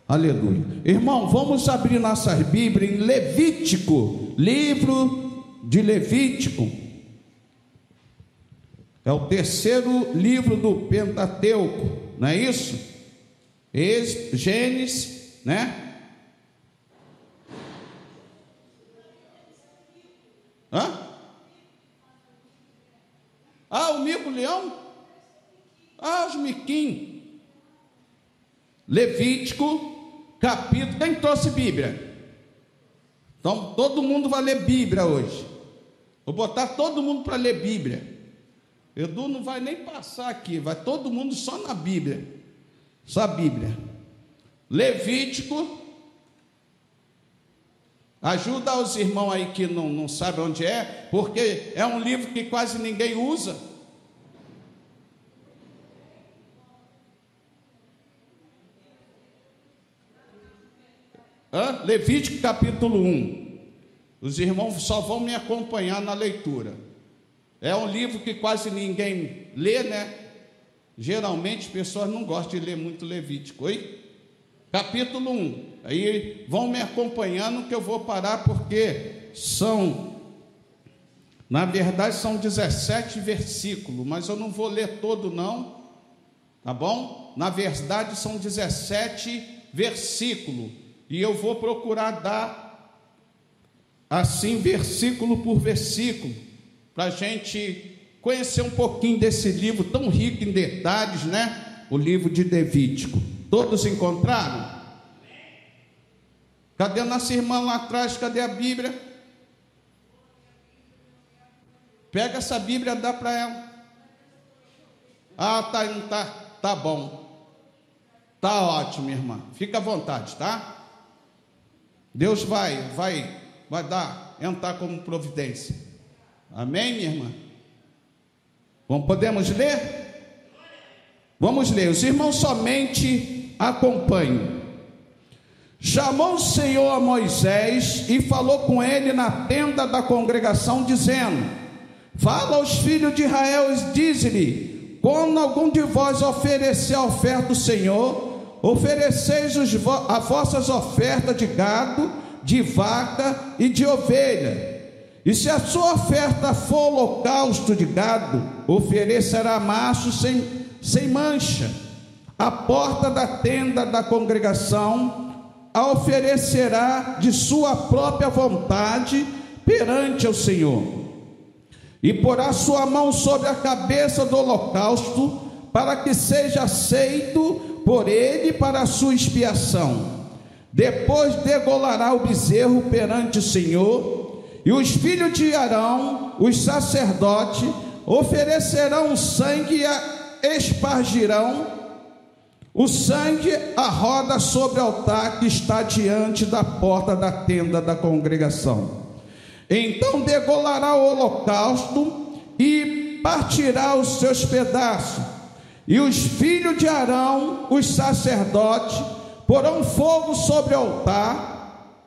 Aleluia. Irmão, vamos abrir nossas Bíblias em Levítico, livro de Levítico. É o terceiro livro do Pentateuco, não é isso? Gênesis, né? Hã? O mico-leão? Os miquinhos. Levítico, capítulo. Quem trouxe Bíblia? Então, todo mundo vai ler Bíblia hoje. Vou botar todo mundo para ler Bíblia. Edu não vai nem passar aqui, vai todo mundo só na Bíblia. Só a Bíblia. Levítico. Ajuda os irmãos aí que não sabem onde é, porque é um livro que quase ninguém usa. Levítico capítulo 1. Os irmãos só vão me acompanhar na leitura. É um livro que quase ninguém lê, né? Geralmente as pessoas não gostam de ler muito Levítico. Capítulo 1. Aí vão me acompanhando que eu vou parar, porque na verdade são 17 versículos, mas eu não vou ler todo não, tá bom? Na verdade são 17 versículos, e eu vou procurar dar assim versículo por versículo, para a gente conhecer um pouquinho desse livro tão rico em detalhes, né? O livro de Levítico. Todos encontraram? Cadê a nossa irmã lá atrás? Cadê a Bíblia? Pega essa Bíblia, dá para ela. Tá bom. Tá ótimo, irmã. Fica à vontade, tá? Deus vai entrar como providência. Amém, minha irmã? Podemos ler? Vamos ler. Os irmãos somente acompanham. Chamou o Senhor a Moisés e falou com ele na tenda da congregação, dizendo: fala aos filhos de Israel e dize-lhe: quando algum de vós oferecer a oferta do Senhor, ofereceis a vossas ofertas de gado, de vaca e de ovelha. E se a sua oferta for holocausto de gado, oferecerá macho sem mancha. A porta da tenda da congregação a oferecerá de sua própria vontade perante o Senhor, e porá sua mão sobre a cabeça do holocausto, para que seja aceito por ele para a sua expiação. Depois degolará o bezerro perante o Senhor, e os filhos de Arão, os sacerdotes, oferecerão sangue e espargirão o sangue à roda sobre o altar que está diante da porta da tenda da congregação. Então degolará o holocausto e partirá os seus pedaços. E os filhos de Arão, os sacerdotes, porão fogo sobre o altar,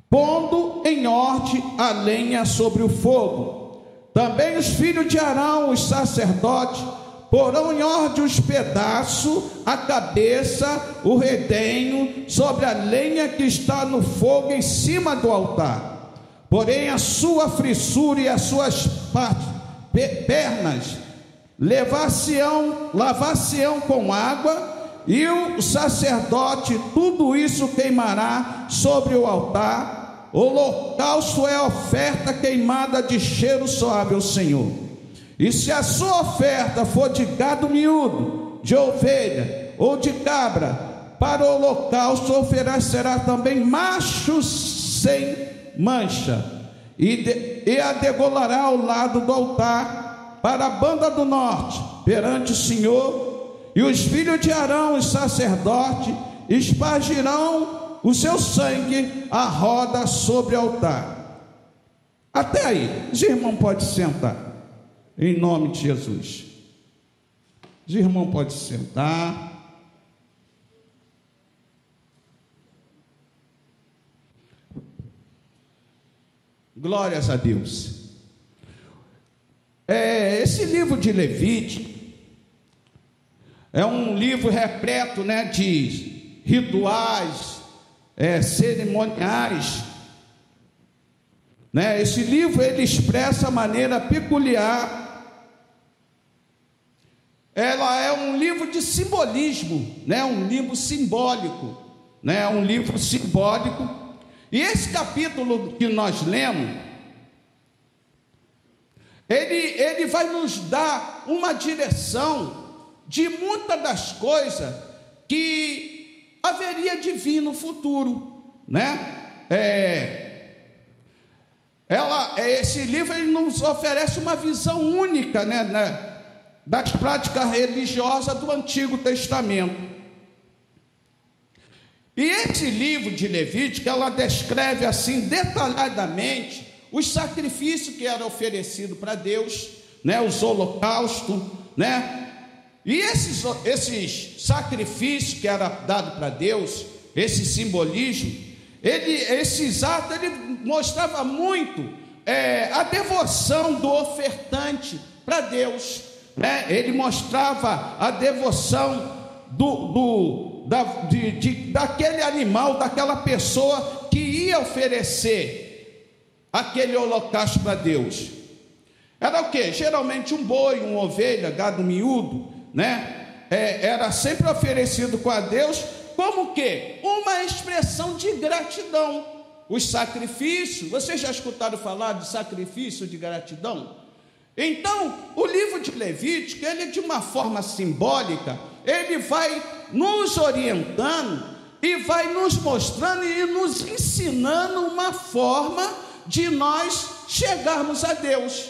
pondo em ordem a lenha sobre o fogo. Também os filhos de Arão, os sacerdotes, porão em ordem os pedaços, a cabeça, o redenho, sobre a lenha que está no fogo em cima do altar. Porém a sua frissura e as suas pernas lavar-se-ão com água, e o sacerdote tudo isso queimará sobre o altar. O holocausto é oferta queimada de cheiro suave ao Senhor. E se a sua oferta for de gado miúdo, de ovelha ou de cabra, para o holocausto oferecerá também machos sem mancha, e a degolará ao lado do altar, para a banda do norte, perante o Senhor. E os filhos de Arão, os sacerdotes, espargirão o seu sangue à roda sobre o altar. Até aí, os irmãos podem sentar. Em nome de Jesus. Os irmãos podem sentar. Glórias a Deus. Esse livro de Levítico é um livro repleto, né, de rituais, cerimoniais, né? Esse livro ele expressa a maneira peculiar. Ela é um livro de simbolismo, né? Um livro simbólico, né? Um livro simbólico. E esse capítulo que nós lemos, ele vai nos dar uma direção de muitas das coisas que haveria de vir no futuro, né? Esse livro ele nos oferece uma visão única, né, das práticas religiosas do Antigo Testamento. E esse livro de Levítico, ela descreve assim detalhadamente os sacrifícios que eram oferecidos para Deus, né, os holocaustos, né? E esses sacrifícios que era dado para Deus, esse simbolismo, esses atos, ele mostrava muito a devoção do ofertante para Deus, né? Ele mostrava a devoção daquele animal, daquela pessoa que ia oferecer aquele holocausto para Deus. Era o quê? Geralmente um boi, uma ovelha, gado miúdo, né? Era sempre oferecido a Deus como que? Uma expressão de gratidão. Os sacrifícios, vocês já escutaram falar de sacrifício de gratidão? Então, o livro de Levítico, ele de uma forma simbólica, ele vai nos orientando e vai nos mostrando e nos ensinando uma forma de nós chegarmos a Deus.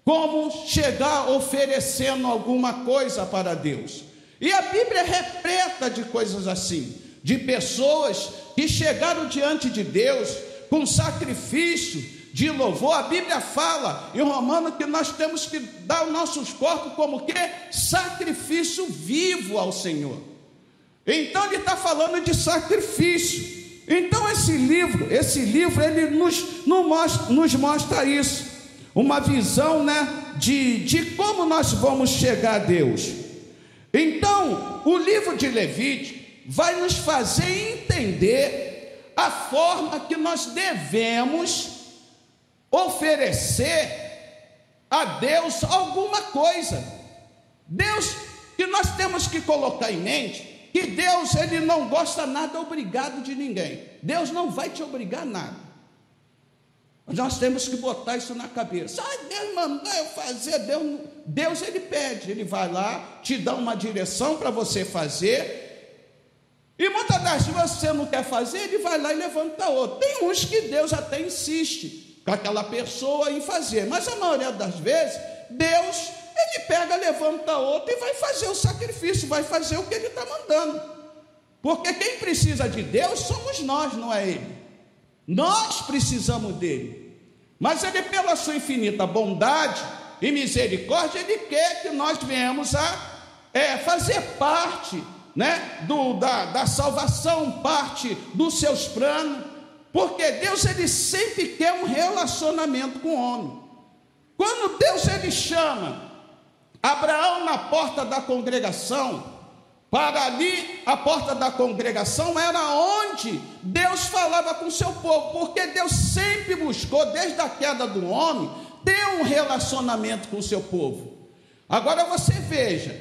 Como chegar oferecendo alguma coisa para Deus. E a Bíblia é repleta de coisas assim, de pessoas que chegaram diante de Deus com sacrifício de louvor. A Bíblia fala em Romanos que nós temos que dar os nossos corpos como que? Sacrifício vivo ao Senhor. Então ele está falando de sacrifício. Então esse livro ele nos mostra isso. Uma visão, né, de como nós vamos chegar a Deus. Então, o livro de Levítico vai nos fazer entender a forma que nós devemos oferecer a Deus alguma coisa. Deus, que nós temos que colocar em mente, que Deus, ele não gosta nada obrigado de ninguém. Deus não vai te obrigar a nada. Nós temos que botar isso na cabeça. Deus mandou eu fazer. Deus ele pede, ele vai lá, te dá uma direção para você fazer. E muitas das vezes você não quer fazer, ele vai lá e levanta outro. Tem uns que Deus até insiste com aquela pessoa em fazer, mas a maioria das vezes, Deus, ele pega, levanta outro e vai fazer o sacrifício, vai fazer o que ele está mandando. Porque quem precisa de Deus somos nós, não é ele. Nós precisamos dele, mas ele, pela sua infinita bondade e misericórdia, ele quer que nós venhamos a fazer parte, né, da salvação, parte dos seus planos, porque Deus, ele sempre quer um relacionamento com o homem. Quando Deus, ele chama Abraão na porta da congregação, para ali, a porta da congregação era onde Deus falava com o seu povo, porque Deus sempre buscou, desde a queda do homem, ter um relacionamento com o seu povo. Agora você veja,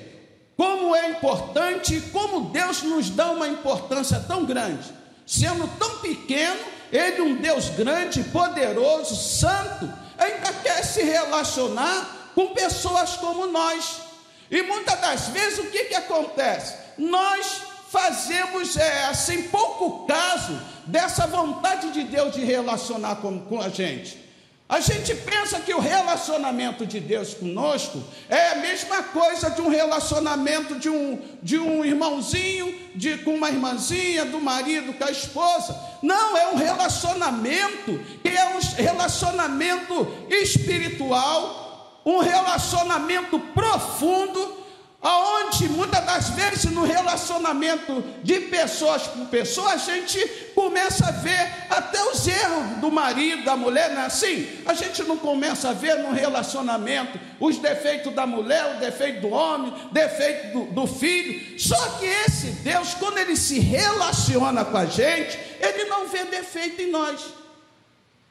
como é importante e como Deus nos dá uma importância tão grande. Sendo tão pequeno, ele, um Deus grande, poderoso, santo, ainda quer se relacionar com pessoas como nós. E muitas das vezes o que acontece? Nós fazemos assim pouco caso dessa vontade de Deus de relacionar com a gente. A gente pensa que o relacionamento de Deus conosco é a mesma coisa de um relacionamento de um irmãozinho com uma irmãzinha, do marido com a esposa. Não, é um relacionamento que é um relacionamento espiritual, um relacionamento profundo, aonde muitas das vezes no relacionamento de pessoas com pessoas, a gente começa a ver até os erros do marido, da mulher, não é assim? A gente não começa a ver no relacionamento os defeitos da mulher, o defeito do homem, o defeito do filho. Só que esse Deus, quando Ele se relaciona com a gente, Ele não vê defeito em nós.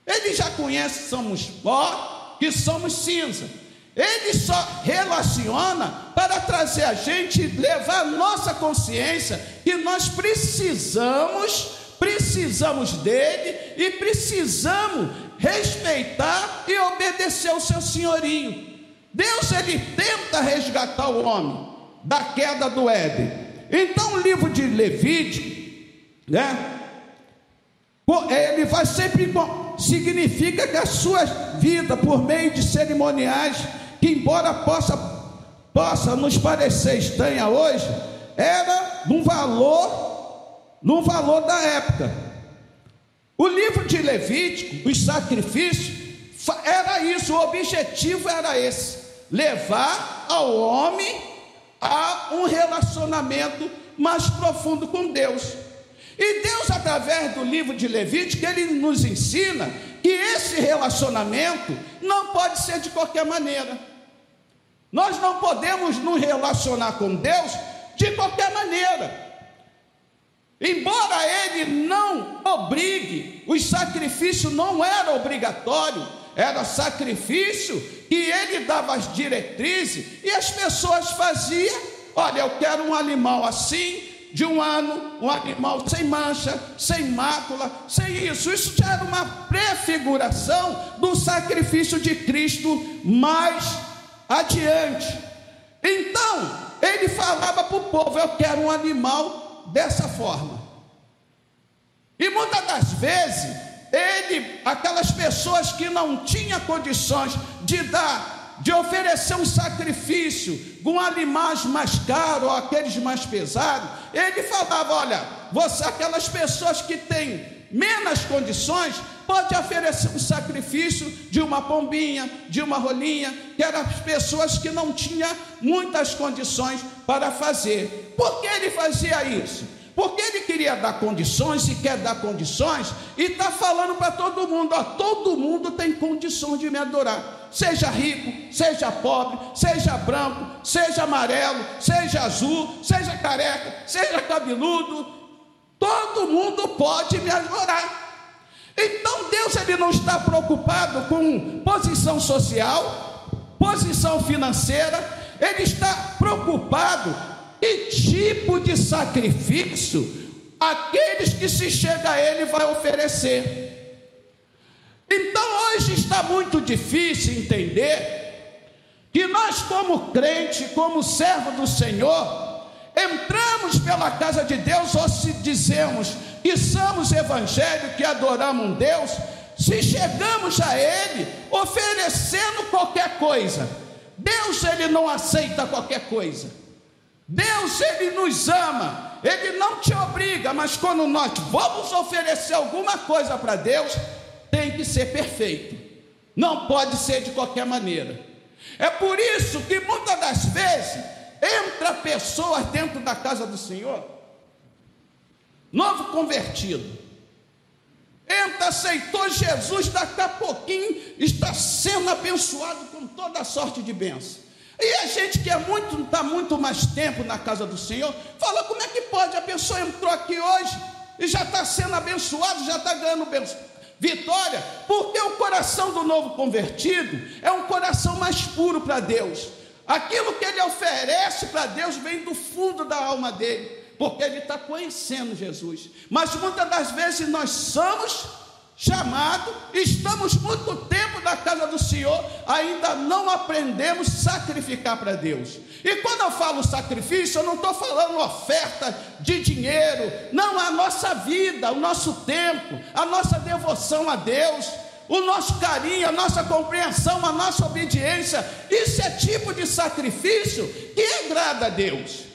Ele já conhece que somos pó, que somos cinza. Ele só relaciona para trazer a gente, levar a nossa consciência que nós precisamos dele e precisamos respeitar e obedecer ao seu senhorio. Deus, ele tenta resgatar o homem da queda do Éden. Então o livro de Levítico, né, ele vai sempre, significa que a sua vida por meio de cerimoniais, que embora possa nos parecer estranha hoje, era num valor da época. O livro de Levítico, os sacrifícios, era isso, o objetivo era esse, levar ao homem a um relacionamento mais profundo com Deus. E Deus, através do livro de Levítico, Ele nos ensina que esse relacionamento não pode ser de qualquer maneira. Nós não podemos nos relacionar com Deus de qualquer maneira. Embora Ele não obrigue, os sacrifícios não eram obrigatórios, era sacrifício que Ele dava as diretrizes e as pessoas faziam. Olha, eu quero um animal assim, de um ano, um animal sem mancha, sem mácula, sem isso. Isso já era uma prefiguração do sacrifício de Cristo mais adiante. Então, ele falava para o povo: eu quero um animal dessa forma. E muitas das vezes, aquelas pessoas que não tinham condições de oferecer um sacrifício com animais mais caros ou aqueles mais pesados, ele falava: olha, aquelas pessoas que têm menos condições, pode oferecer um sacrifício de uma pombinha, de uma rolinha, que eram as pessoas que não tinham muitas condições para fazer. Por que ele fazia isso? Porque ele queria dar condições e quer dar condições, e está falando para todo mundo: ó, todo mundo tem condições de me adorar, seja rico, seja pobre, seja branco, seja amarelo, seja azul, seja careca, seja cabeludo, todo mundo pode me adorar. Então Deus, ele não está preocupado com posição social, posição financeira, ele está preocupado que tipo de sacrifício aqueles que se chega a ele vai oferecer. Então hoje está muito difícil entender que nós, como crente, como servo do Senhor, entramos pela casa de Deus, ou se dizemos que somos evangélicos, que adoramos um Deus, se chegamos a Ele oferecendo qualquer coisa. Deus, ele não aceita qualquer coisa. Deus, ele nos ama, ele não te obriga, mas quando nós vamos oferecer alguma coisa para Deus, tem que ser perfeito, não pode ser de qualquer maneira. É por isso que muitas das vezes entra pessoas dentro da casa do Senhor, novo convertido, entra, aceitou Jesus, daqui a pouquinho está sendo abençoado com toda a sorte de bênção. E a gente que está muito mais tempo na casa do Senhor, fala: como é que pode? A pessoa entrou aqui hoje e já está sendo abençoado, já está ganhando vitória, porque o coração do novo convertido é um coração mais puro para Deus. Aquilo que ele oferece para Deus vem do fundo da alma dele, porque ele está conhecendo Jesus. Mas muitas das vezes nós somos chamados, estamos muito tempo na casa do Senhor, ainda não aprendemos a sacrificar para Deus. E quando eu falo sacrifício, eu não estou falando oferta de dinheiro, não, a nossa vida, o nosso tempo, a nossa devoção a Deus, o nosso carinho, a nossa compreensão, a nossa obediência. Isso é tipo de sacrifício que agrada a Deus.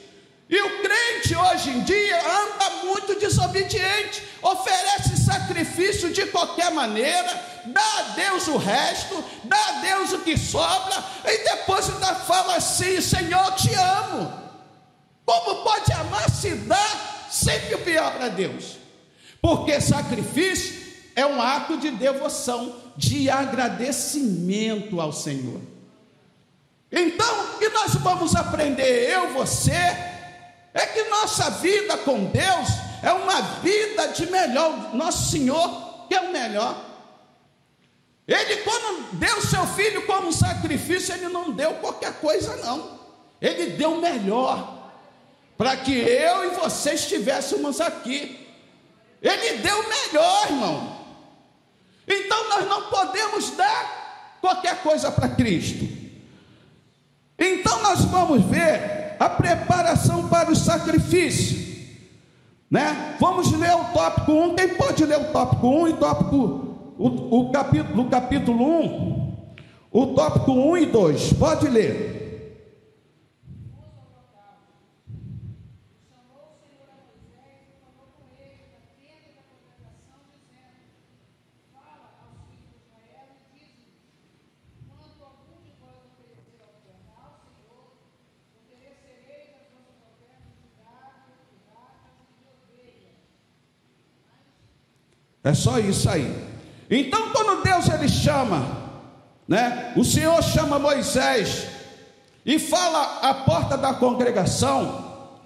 E o crente hoje em dia anda muito desobediente, oferece sacrifício sacrifício de qualquer maneira, dá a Deus o resto, dá a Deus o que sobra, e depois ainda fala assim: Senhor, te amo. Como pode amar se dá sempre o pior para Deus? Porque sacrifício é um ato de devoção, de agradecimento ao Senhor. Então, o que nós vamos aprender, eu, você, é que nossa vida com Deus é uma vida de melhor. Nosso Senhor que é o melhor. Ele, quando deu seu filho como sacrifício, ele não deu qualquer coisa, não. Ele deu o melhor, para que eu e você estivéssemos aqui. Ele deu o melhor, irmão. Então nós não podemos dar qualquer coisa para Cristo. Então nós vamos ver a preparação para o sacrifício, né? Vamos ler o tópico 1. Quem pode ler o tópico 1 e o capítulo 1, o tópico 1 e 2? Pode ler. É só isso aí. Então, quando Deus ele chama, né? O Senhor chama Moisés e fala à porta da congregação,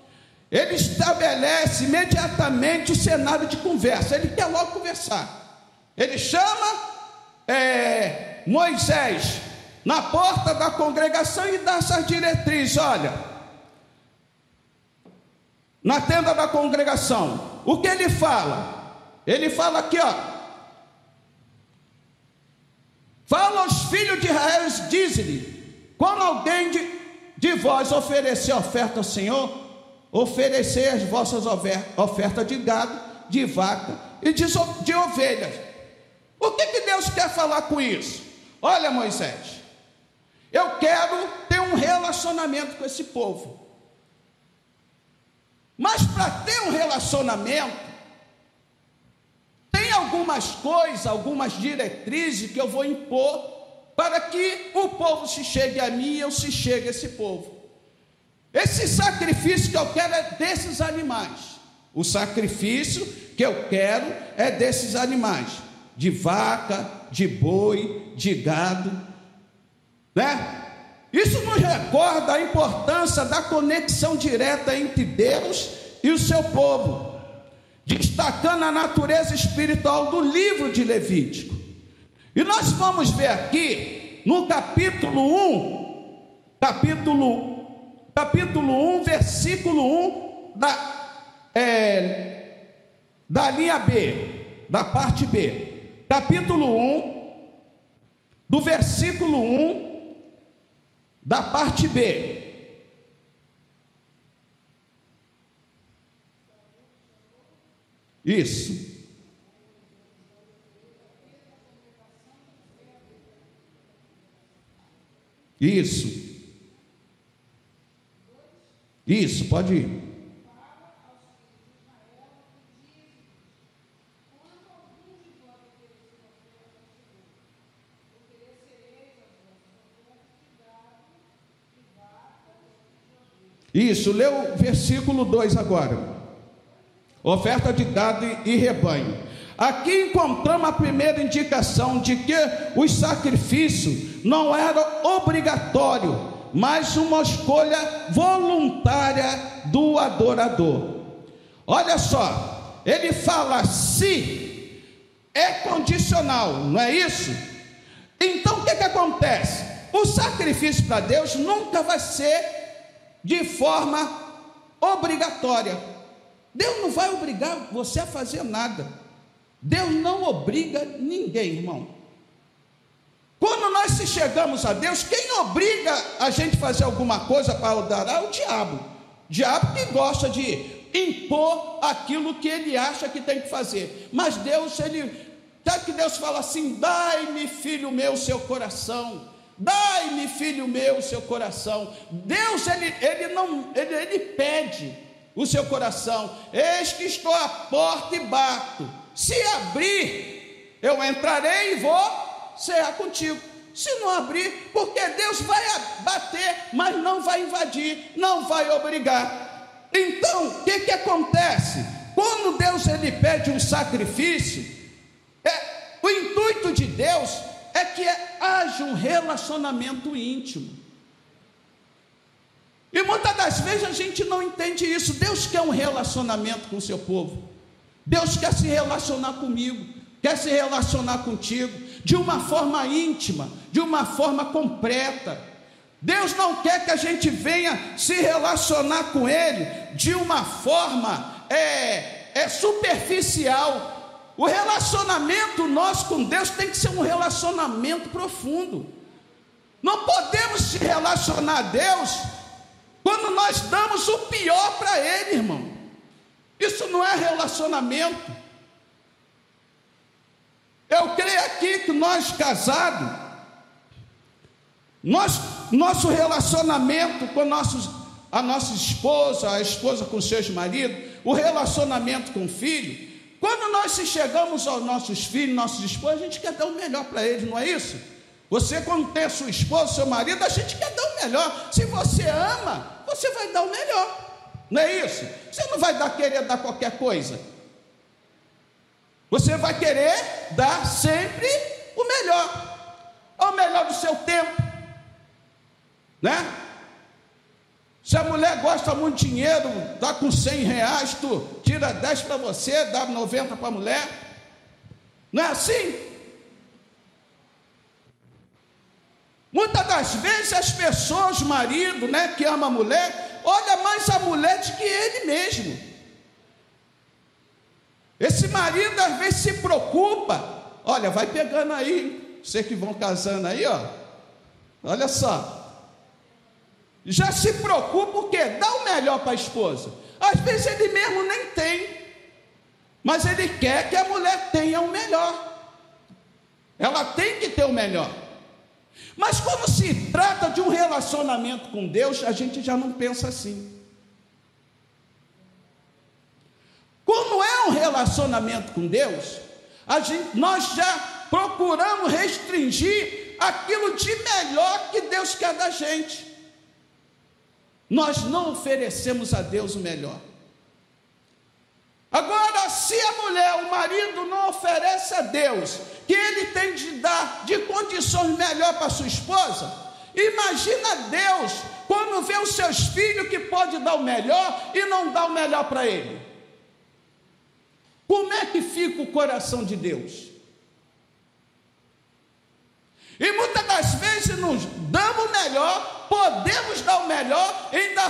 ele estabelece imediatamente o cenário de conversa. Ele quer logo conversar. Ele chama Moisés na porta da congregação e dá essas diretrizes. Olha, na tenda da congregação, o que ele fala? Ele fala aqui, ó: fala aos filhos de Israel, diz-lhe: quando alguém de vós oferecer oferta ao Senhor, oferecei as vossas ofertas de gado, de vaca e de ovelhas. O que Deus quer falar com isso? Olha, Moisés, eu quero ter um relacionamento com esse povo, mas para ter um relacionamento, tem algumas coisas, algumas diretrizes que eu vou impor para que o povo se chegue a mim e eu se chegue a esse povo. Esse sacrifício que eu quero é desses animais. O sacrifício que eu quero é desses animais, de vaca, de boi, de gado, né? Isso nos recorda a importância da conexão direta entre Deus e o seu povo, destacando a natureza espiritual do livro de Levítico. E nós vamos ver aqui no capítulo 1, versículo 1 da linha B, da parte B. Capítulo 1, do versículo 1 da parte B. Isso. Isso, pode ir. Isso, lê o versículo 2 agora. Oferta de gado e rebanho. Aqui encontramos a primeira indicação de que os sacrifícios não eram obrigatórios, mas uma escolha voluntária do adorador. Olha só, ele fala se, é condicional, não é isso? Então o que acontece? O sacrifício para Deus nunca vai ser de forma obrigatória. Deus não vai obrigar você a fazer nada. Deus não obriga ninguém, irmão. Quando nós se chegamos a Deus, quem obriga a gente a fazer alguma coisa para adorar é o diabo. O diabo que gosta de impor aquilo que ele acha que tem que fazer. Mas Deus, sabe que Deus fala assim: dai-me, filho meu, seu coração. Dai-me, filho meu, seu coração. Deus, ele pede o seu coração. Eis que estou à porta e bato. Se abrir, eu entrarei e vou cear contigo. Se não abrir, porque Deus vai bater, mas não vai invadir, não vai obrigar. Então, o que acontece? Quando Deus ele pede um sacrifício, o intuito de Deus é que haja um relacionamento íntimo. E muitas das vezes a gente não entende isso. Deus quer um relacionamento com o seu povo. Deus quer se relacionar comigo, quer se relacionar contigo, de uma forma íntima, de uma forma completa. Deus não quer que a gente venha se relacionar com Ele de uma forma superficial. O relacionamento nosso com Deus tem que ser um relacionamento profundo. Não podemos se relacionar a Deus quando nós damos o pior para Ele, irmão. Isso não é relacionamento. Eu creio aqui que nós casados, nosso relacionamento com a nossa esposa, a esposa com seus maridos, o relacionamento com o filho, quando nós chegamos aos nossos filhos, nossos esposos, a gente quer dar o melhor para eles, não é isso? Você, quando tem a sua esposa, seu marido, a gente quer dar o melhor. Se você ama, você vai dar o melhor, não é isso? Você não vai querer dar qualquer coisa. Você vai querer dar sempre o melhor do seu tempo, né? Se a mulher gosta muito de dinheiro, está com 100 reais, tu tira 10 para você, dá 90 para a mulher, não é assim? Muitas das vezes as pessoas, marido, né, que ama a mulher, olha mais a mulher do que ele mesmo. Esse marido às vezes se preocupa. Olha, vai pegando aí, você que vão casando aí, ó. Olha só. Já se preocupa o quê? Dá o melhor para a esposa. Às vezes ele mesmo nem tem, mas ele quer que a mulher tenha o melhor. Ela tem que ter o melhor. Mas quando se trata de um relacionamento com Deus, a gente já não pensa assim. Quando é um relacionamento com Deus, nós já procuramos restringir aquilo de melhor que Deus quer da gente. Nós não oferecemos a Deus o melhor. Agora, se a mulher, o marido não oferece a Deus que ele tem de dar de condições melhor para sua esposa, imagina Deus quando vê os seus filhos que pode dar o melhor e não dá o melhor para ele. Como é que fica o coração de Deus? E muitas das vezes nos damos o melhor, podemos dar o melhor, ainda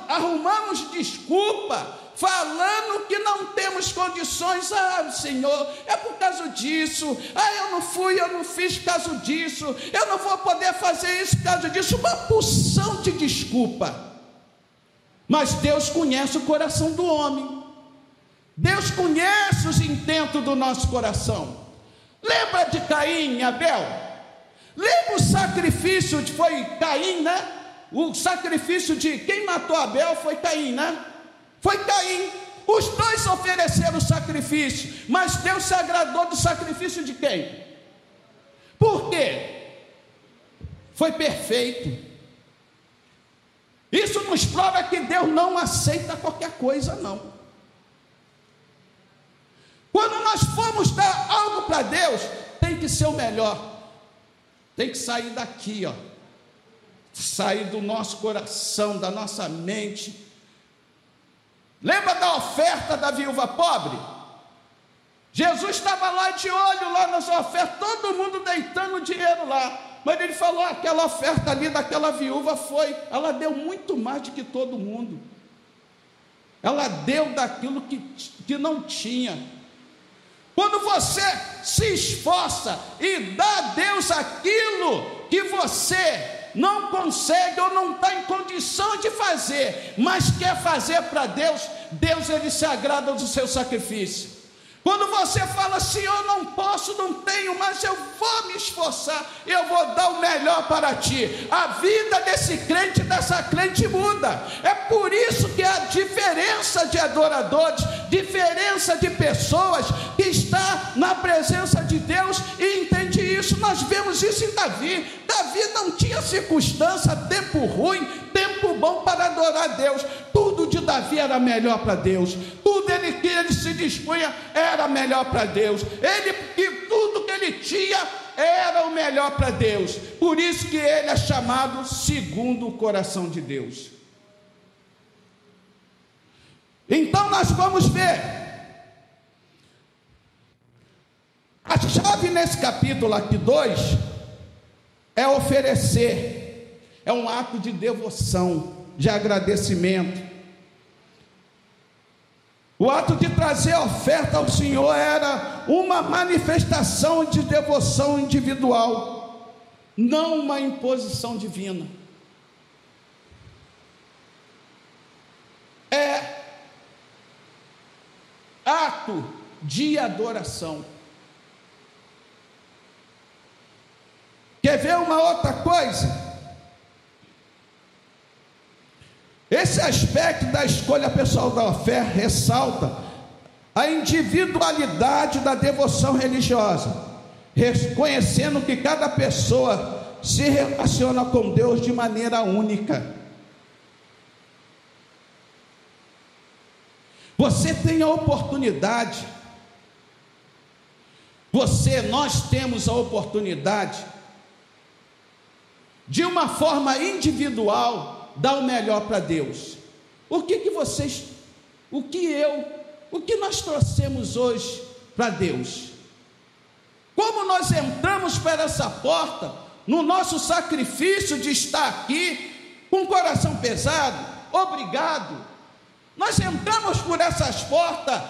arrumamos desculpa, falando que não temos condições. Ah, Senhor, é por causa disso. Ah, eu não fiz por causa disso. Eu não vou poder fazer isso por causa disso. Uma porção de desculpa. Mas Deus conhece o coração do homem. Deus conhece os intentos do nosso coração. Lembra de Caim e Abel? Lembra o sacrifício foi Caim, né? O sacrifício de quem matou Abel foi Caim, né? Foi Caim. Os dois ofereceram sacrifício, mas Deus se agradou do sacrifício de quem? Por quê? Foi perfeito. Isso nos prova que Deus não aceita qualquer coisa, não. Quando nós formos dar algo para Deus, tem que ser o melhor. Tem que sair daqui, ó. Sair do nosso coração, da nossa mente. Lembra da oferta da viúva pobre? Jesus estava lá de olho lá nas ofertas, todo mundo deitando dinheiro lá. Mas ele falou, aquela oferta ali daquela viúva ela deu muito mais do que todo mundo. Ela deu daquilo que não tinha. Quando você se esforça e dá a Deus aquilo que você não consegue ou não está em condição de fazer, mas quer fazer para Deus, Deus ele se agrada do seu sacrifício. Quando você fala assim, eu não posso, não tenho, mas eu vou me esforçar, eu vou dar o melhor para ti, a vida desse crente, dessa crente muda. É por isso que a diferença de adoradores, diferença de pessoas que estão vemos isso em Davi. Davi não tinha circunstância, tempo ruim, tempo bom para adorar a Deus. Tudo de Davi era melhor para Deus. Tudo que ele se dispunha era melhor para Deus. Tudo que ele tinha era o melhor para Deus. Por isso que ele é chamado segundo o coração de Deus. Então nós vamos ver a chave nesse capítulo aqui 2 é oferecer, é um ato de devoção, de agradecimento. O ato de trazer a oferta ao Senhor era uma manifestação de devoção individual, não uma imposição divina. É ato de adoração. Quer ver uma outra coisa? Esse aspecto da escolha pessoal da oferta ressalta a individualidade da devoção religiosa, reconhecendo que cada pessoa se relaciona com Deus de maneira única. Você tem a oportunidade, nós temos a oportunidade de uma forma individual dar o melhor para Deus. O que nós trouxemos hoje para Deus? Como nós entramos por essa porta no nosso sacrifício de estar aqui com o coração pesado? Obrigado. Nós entramos por essas portas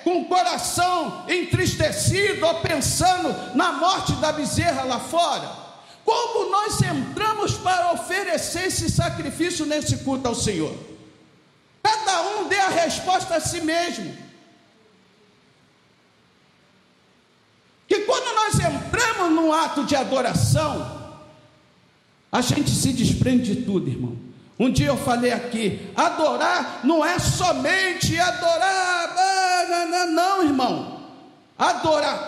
com o coração entristecido ou pensando na morte da bezerra lá fora. Como nós entramos para oferecer esse sacrifício nesse culto ao Senhor? Cada um dê a resposta a si mesmo. Que quando nós entramos num ato de adoração, a gente se desprende de tudo, irmão. Um dia eu falei aqui, adorar não é somente adorar, não, irmão.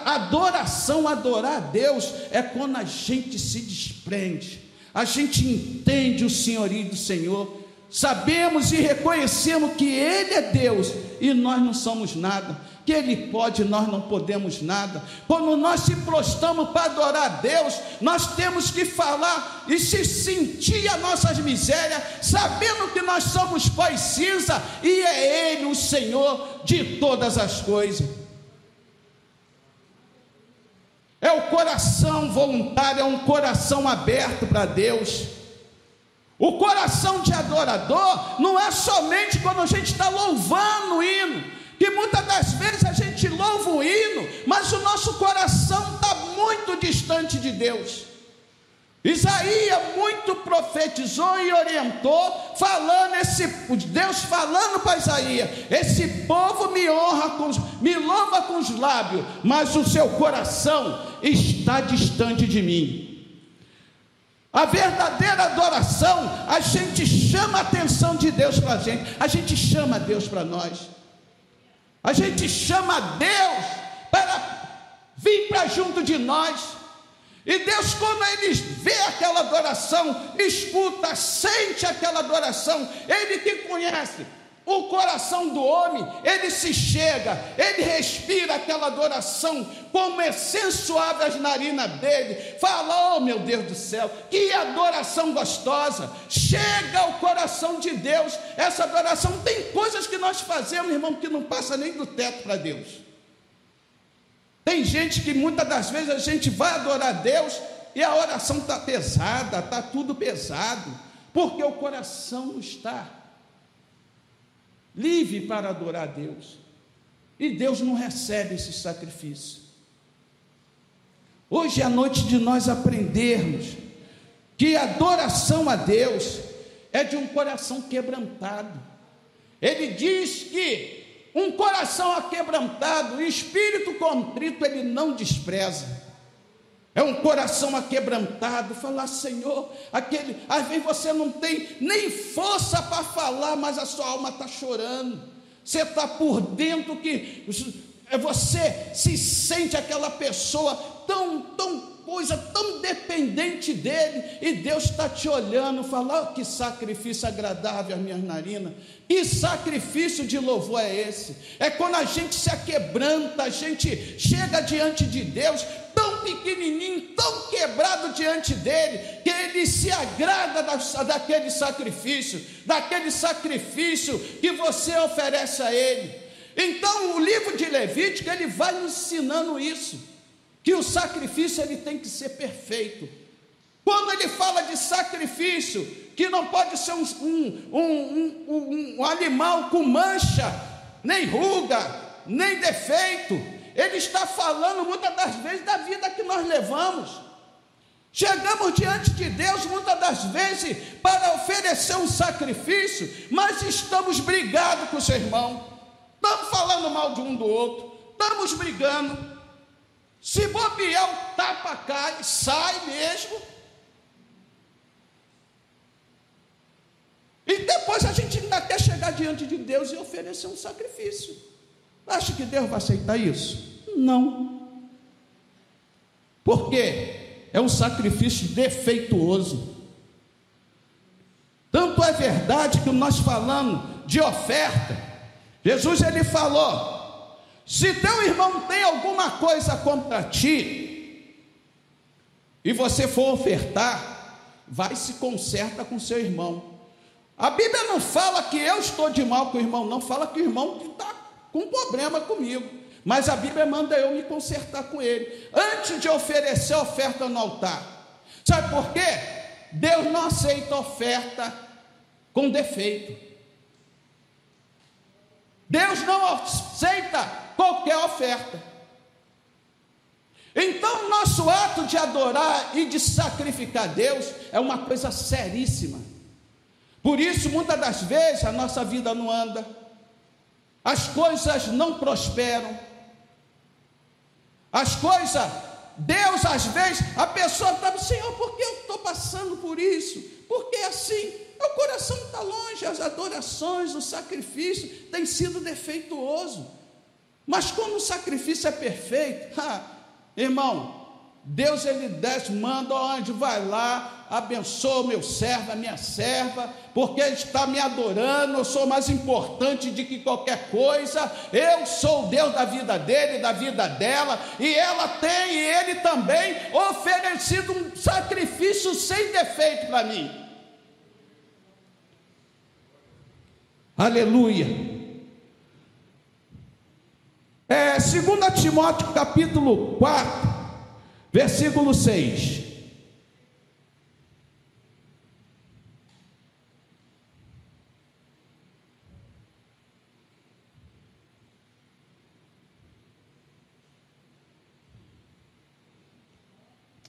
Adoração, adorar a Deus é quando a gente se desprende, a gente entende o senhorio do Senhor, sabemos e reconhecemos que Ele é Deus e nós não somos nada, que Ele pode, nós não podemos nada. Quando nós se prostramos para adorar a Deus, nós temos que falar e se sentir as nossas misérias, sabendo que nós somos pó e cinza e é Ele o Senhor de todas as coisas. É o coração voluntário, é um coração aberto para Deus. O coração de adorador não é somente quando a gente está louvando o hino, que muitas das vezes a gente louva o hino, mas o nosso coração está muito distante de Deus. Isaías muito profetizou e orientou, Deus falando para Isaías: esse povo me louva com os lábios, mas o seu coração está distante de mim. A verdadeira adoração, a gente chama a atenção de Deus para a gente chama Deus para nós, a gente chama Deus para vir para junto de nós. E Deus, quando Ele vê aquela adoração, escuta, sente aquela adoração, Ele que conhece o coração do homem, Ele se chega, Ele respira aquela adoração, como é suave as narinas dele, fala: oh meu Deus do céu, que adoração gostosa, chega ao coração de Deus, essa adoração. Tem coisas que nós fazemos, irmão, que não passa nem do teto para Deus. Tem gente que muitas das vezes a gente vai adorar a Deus e a oração está pesada, está tudo pesado, porque o coração não está livre para adorar a Deus, e Deus não recebe esse sacrifício. Hoje é a noite de nós aprendermos que a adoração a Deus é de um coração quebrantado. Ele diz que um coração aquebrantado, espírito contrito, Ele não despreza. É um coração aquebrantado, falar: Senhor, às vezes você não tem nem força para falar, mas a sua alma está chorando, você está por dentro que você se sente aquela pessoa tão coisa tão dependente dele, e Deus está te olhando, fala: oh, que sacrifício agradável às minhas narinas, que sacrifício de louvor é esse? É quando a gente se aquebranta, a gente chega diante de Deus, tão pequenininho, tão quebrado diante dele, que ele se agrada daquele sacrifício que você oferece a ele. Então o livro de Levítico, ele vai nos ensinando isso, que o sacrifício ele tem que ser perfeito. Quando ele fala de sacrifício, que não pode ser um animal com mancha, nem ruga, nem defeito, ele está falando muitas das vezes da vida que nós levamos. Chegamos diante de Deus muitas das vezes para oferecer um sacrifício, mas estamos brigando com o seu irmão, estamos falando mal de um do outro, estamos brigando. Se bobear, o tapa cai, sai mesmo. E depois a gente ainda quer chegar diante de Deus e oferecer um sacrifício. Acha que Deus vai aceitar isso? Não. Por quê? É um sacrifício defeituoso. Tanto é verdade que nós falamos de oferta. Jesus ele falou: se teu irmão tem alguma coisa contra ti, e você for ofertar, vai e se conserta com seu irmão. A Bíblia não fala que eu estou de mal com o irmão, não, fala que o irmão está com problema comigo, mas a Bíblia manda eu me consertar com ele, antes de oferecer oferta no altar. Sabe por quê? Deus não aceita oferta com defeito. Deus não aceita qualquer oferta. Então, nosso ato de adorar e de sacrificar a Deus é uma coisa seríssima. Por isso, muitas das vezes, a nossa vida não anda, as coisas não prosperam, as coisas, Deus, às vezes, a pessoa está: Senhor, por que eu estou passando por isso? Por que assim? O coração está longe, as adorações, o sacrifício tem sido defeituoso. Mas quando o sacrifício é perfeito, irmão, Deus ele desce, manda: onde vai lá, abençoa o meu servo, a minha serva, porque ele está me adorando, eu sou mais importante do que qualquer coisa, eu sou o Deus da vida dele, da vida dela, e ela tem, e ele também, oferecido um sacrifício sem defeito para mim. Aleluia. 2 Timóteo capítulo 4, versículo 6.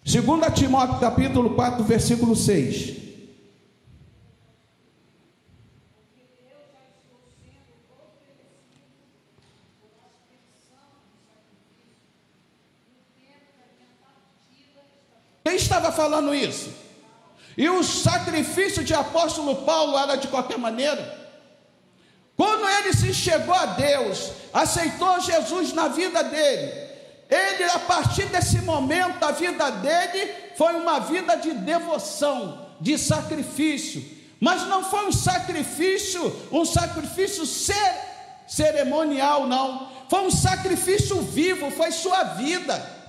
Segunda Timóteo capítulo 4, versículo 6. Quem estava falando isso? E o sacrifício de apóstolo Paulo era de qualquer maneira? Quando ele se chegou a Deus, aceitou Jesus na vida dele, ele, a partir desse momento, a vida dele foi uma vida de devoção, de sacrifício, mas não foi um sacrifício cerimonial, não, foi um sacrifício vivo, foi sua vida.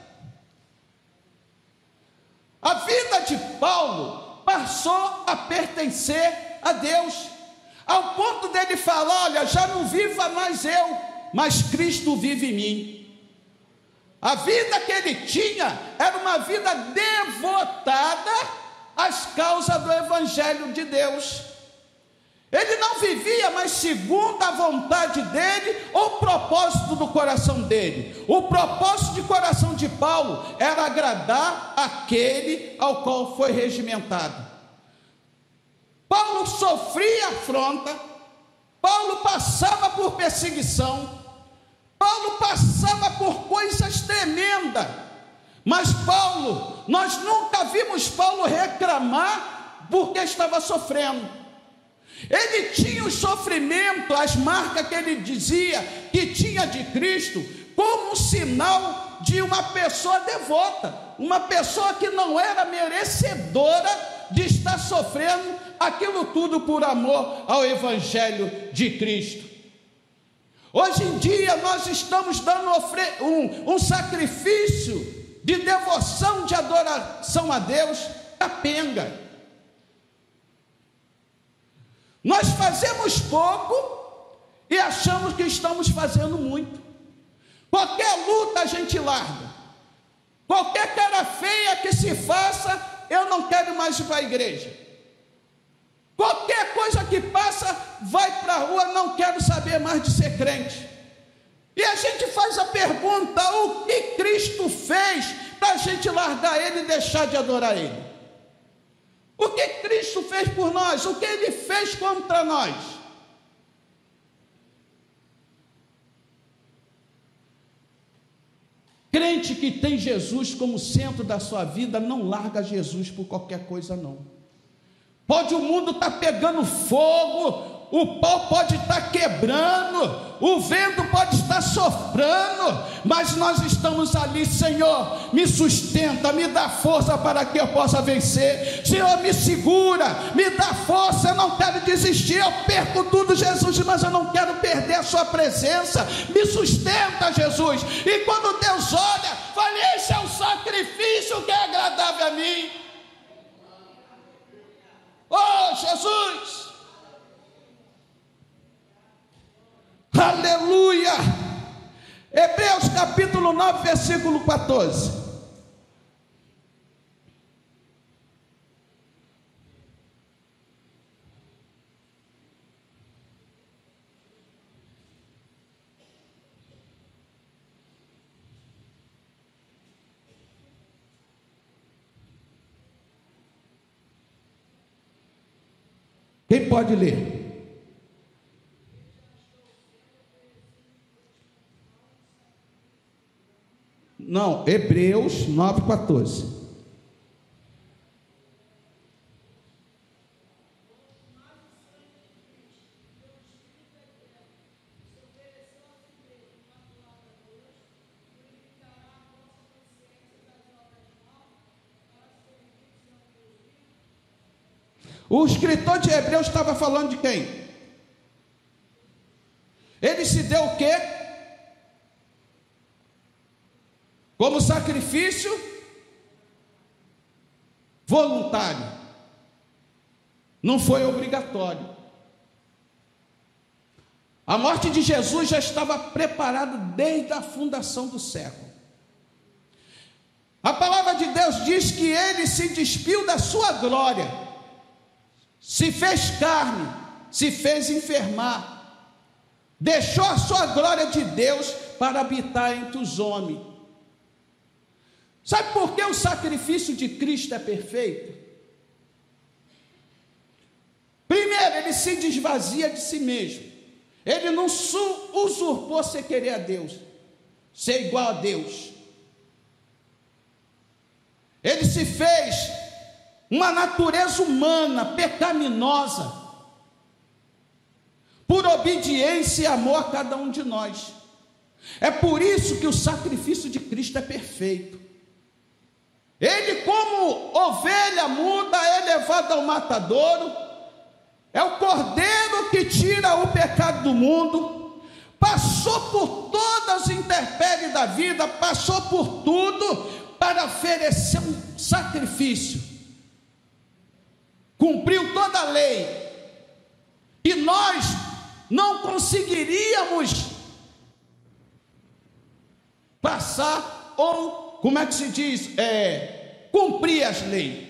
A vida de Paulo passou a pertencer a Deus, ao ponto dele falar: olha, já não viva mais eu, mas Cristo vive em mim. A vida que ele tinha era uma vida devotada às causas do Evangelho de Deus. Ele não vivia mais segundo a vontade dele ou o propósito do coração dele. O propósito de coração de Paulo era agradar aquele ao qual foi regimentado. Paulo sofria afronta, Paulo passava por perseguição, Paulo passava por coisas tremendas, mas Paulo, nós nunca vimos Paulo reclamar porque estava sofrendo. Ele tinha o sofrimento, as marcas que ele dizia que tinha de Cristo, como um sinal de uma pessoa devota, uma pessoa que não era merecedora de estar sofrendo aquilo tudo por amor ao Evangelho de Cristo. Hoje em dia nós estamos dando um sacrifício de devoção, de adoração a Deus, capenga. Nós fazemos pouco e achamos que estamos fazendo muito. Qualquer luta a gente larga. Qualquer cara feia que se faça, eu não quero mais ir para a igreja. Qualquer coisa que passa, vai para a rua, não quero saber mais de ser crente. E a gente faz a pergunta: o que Cristo fez para a gente largar Ele e deixar de adorar Ele? O que Cristo fez por nós? O que Ele fez contra nós? Crente que tem Jesus como centro da sua vida, não larga Jesus por qualquer coisa não. Pode o mundo estar pegando fogo, o pau pode estar quebrando, o vento pode estar soprando, mas nós estamos ali: Senhor, me sustenta, me dá força para que eu possa vencer. Senhor, me segura, me dá força, eu não quero desistir, eu perco tudo, Jesus, mas eu não quero perder a sua presença. Me sustenta, Jesus. E quando Deus olha, fala: esse é um sacrifício que é agradável a mim. Oh, Jesus! Aleluia! Hebreus capítulo 9, versículo 14. Quem pode ler? Não, Hebreus 9,14. O escritor de Hebreus estava falando de quem? Ele se deu o quê? Como sacrifício voluntário. Não foi obrigatório. A morte de Jesus já estava preparada desde a fundação do século. A palavra de Deus diz que ele se despiu da sua glória, se fez carne, se fez enfermar, deixou a sua glória de Deus para habitar entre os homens. Sabe por que o sacrifício de Cristo é perfeito? Primeiro, ele se desvazia de si mesmo. Ele não usurpou ser querer a Deus, ser igual a Deus. Ele se fez uma natureza humana, pecaminosa, por obediência e amor a cada um de nós. É por isso que o sacrifício de Cristo é perfeito. Ele, como ovelha muda, é levado ao matadouro, é o cordeiro que tira o pecado do mundo, passou por todas as intempéries da vida, passou por tudo para oferecer um sacrifício, cumpriu toda a lei, e nós não conseguiríamos passar ou, como é que se diz, cumprir as leis.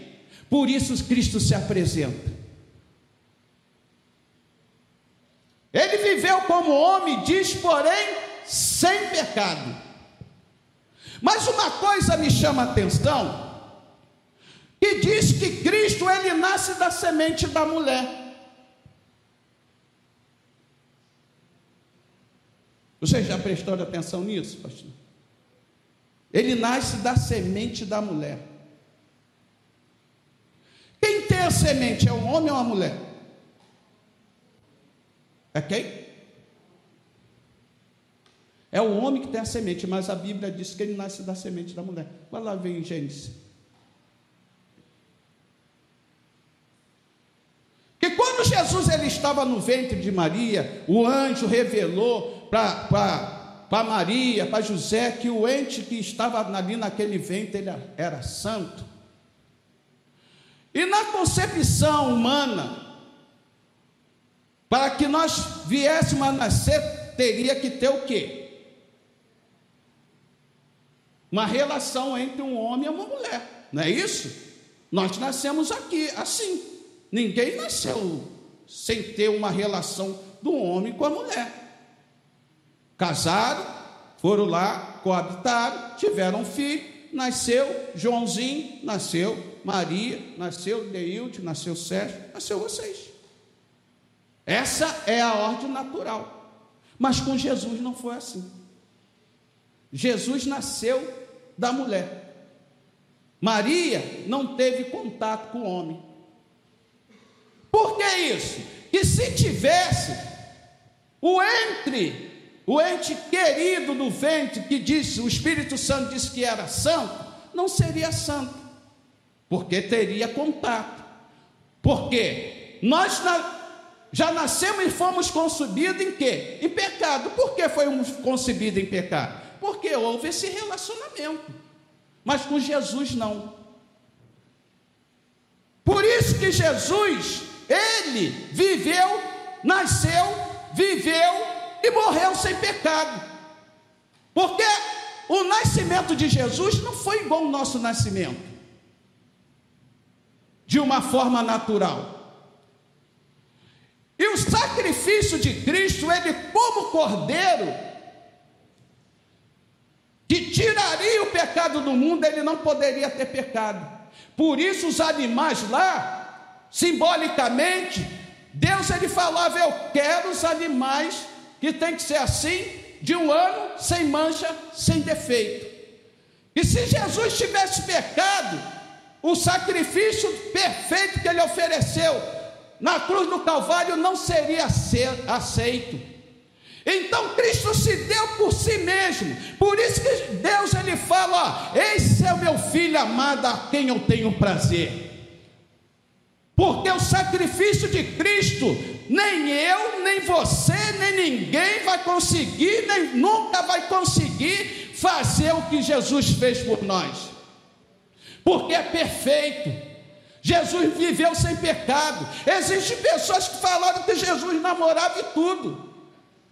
Por isso Cristo se apresenta. Ele viveu como homem, diz, porém, sem pecado. Mas uma coisa me chama a atenção, que diz que Cristo, ele nasce da semente da mulher. Você já prestou atenção nisso, pastor? Ele nasce da semente da mulher. Quem tem a semente, é um homem ou uma mulher? É quem? É o homem que tem a semente, mas a Bíblia diz que ele nasce da semente da mulher. Vai lá ver em Gênesis. Que quando Jesus ele estava no ventre de Maria, o anjo revelou para Maria, para José, que o ente que estava ali naquele ventre ele era santo. E na concepção humana, para que nós viéssemos a nascer, teria que ter o quê? Uma relação entre um homem e uma mulher, não é isso? Nós nascemos aqui, assim. Ninguém nasceu sem ter uma relação do homem com a mulher. Casaram, foram lá, coabitaram, tiveram um filho, nasceu Joãozinho, nasceu Maria, nasceu Deilde, nasceu Sérgio, nasceu vocês. Essa é a ordem natural. Mas com Jesus não foi assim. Jesus nasceu da mulher. Maria não teve contato com o homem. Por que isso? Que se tivesse o ente querido do ventre, que disse, o Espírito Santo disse que era santo, não seria santo, porque teria contato. Porque nós já nascemos e fomos concebidos em quê? Em pecado. Por que fomos concebidos em pecado? Porque houve esse relacionamento, mas com Jesus não. Por isso que Jesus, ele viveu, nasceu, viveu e morreu sem pecado. Porque o nascimento de Jesus não foi igual ao nosso nascimento, de uma forma natural. E o sacrifício de Cristo, ele como cordeiro, que tiraria o pecado do mundo, ele não poderia ter pecado. Por isso os animais lá, simbolicamente, Deus ele falava, eu quero os animais que tem que ser assim, de um ano, sem mancha, sem defeito. E se Jesus tivesse pecado, o sacrifício perfeito que ele ofereceu na cruz do Calvário não seria aceito. Então Cristo se deu por si mesmo. Por isso que Deus ele fala, ó, esse é o meu filho amado a quem eu tenho prazer. Porque o sacrifício de Cristo, nem eu, nem você, nem ninguém vai conseguir, nem nunca vai conseguir fazer o que Jesus fez por nós. Porque é perfeito. Jesus viveu sem pecado. Existem pessoas que falaram que Jesus namorava e tudo.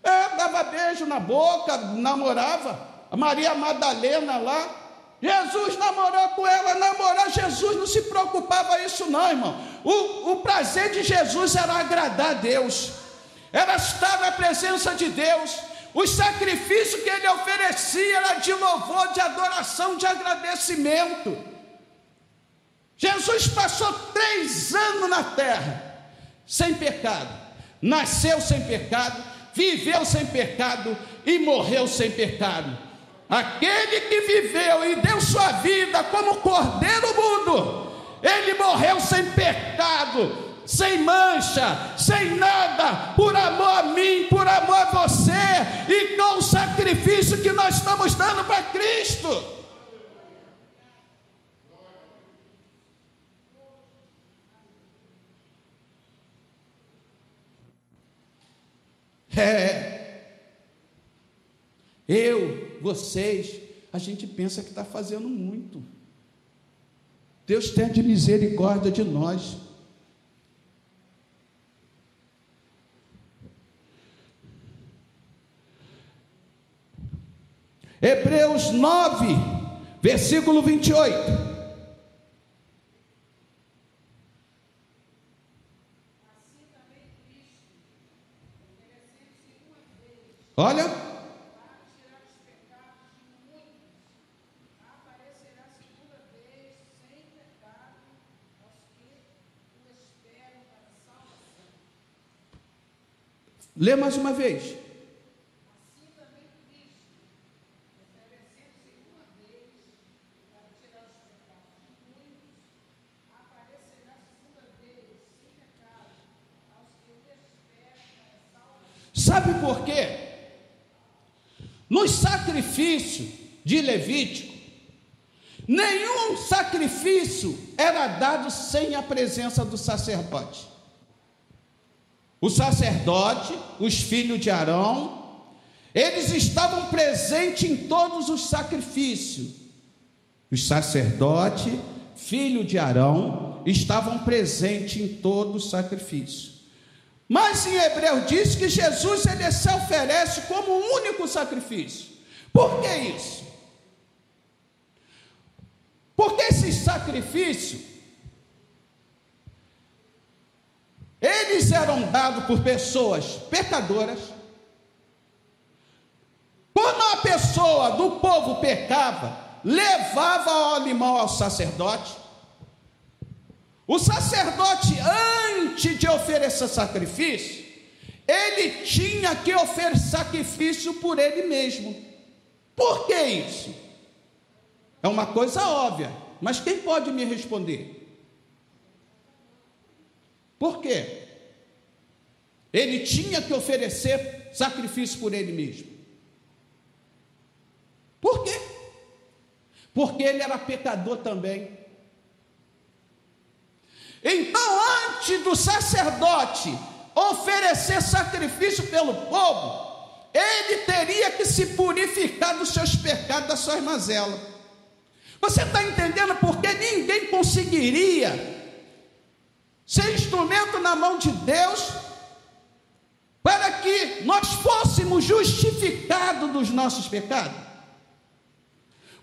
Dava beijo na boca, namorava. A Maria Madalena lá, Jesus namorou com ela, namorar Jesus não se preocupava isso não, irmão. O prazer de Jesus era agradar a Deus, era estar na presença de Deus. Os sacrifícios que ele oferecia era de louvor, de adoração, de agradecimento. Jesus passou 3 anos na terra, sem pecado, nasceu sem pecado, viveu sem pecado e morreu sem pecado. Aquele que viveu e deu sua vida como cordeiro mudo, ele morreu sem pecado, sem mancha, sem nada, por amor a mim, por amor a você, e com o sacrifício que nós estamos dando para Cristo. Vocês, a gente pensa que está fazendo muito. Deus tem de misericórdia de nós. Hebreus 9, versículo 28. Olha, lê mais uma vez. Sabe por quê? Nos sacrifício de Levítico, nenhum sacrifício era dado sem a presença do sacerdote. O sacerdote, os filhos de Arão, eles estavam presentes em todos os sacrifícios. Os sacerdotes, filho de Arão, estavam presentes em todo o sacrifício. Mas em Hebreus diz que Jesus ele se oferece como o único sacrifício. Por que isso? Porque esse sacrifício, eles eram dados por pessoas pecadoras. Quando a pessoa do povo pecava, levava o animal ao sacerdote. O sacerdote, antes de oferecer sacrifício, ele tinha que oferecer sacrifício por ele mesmo. Por que isso? É uma coisa óbvia, mas quem pode me responder? Por quê? Ele tinha que oferecer sacrifício por ele mesmo. Por quê? Porque ele era pecador também. Então, antes do sacerdote oferecer sacrifício pelo povo, ele teria que se purificar dos seus pecados, das suas mazelas. Você está entendendo porque ninguém conseguiria ser instrumento na mão de Deus para que nós fôssemos justificados dos nossos pecados?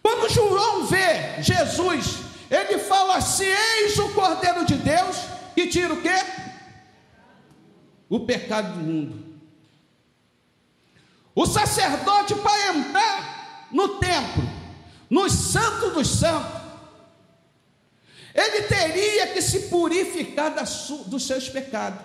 Quando João vê Jesus, ele fala assim: eis o Cordeiro de Deus que tira o quê? O pecado do mundo. O sacerdote, para entrar no templo, no Santo dos Santos, ele teria que se purificar dos seus pecados.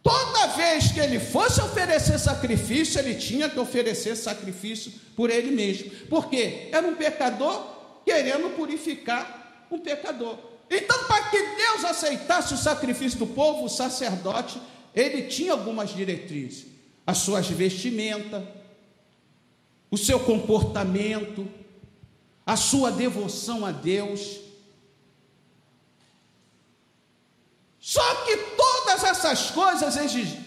Toda vez que ele fosse oferecer sacrifício, ele tinha que oferecer sacrifício por ele mesmo, porque era um pecador querendo purificar um pecador. Então, para que Deus aceitasse o sacrifício do povo, o sacerdote, ele tinha algumas diretrizes: as suas vestimentas, o seu comportamento, a sua devoção a Deus. Só que todas essas coisas,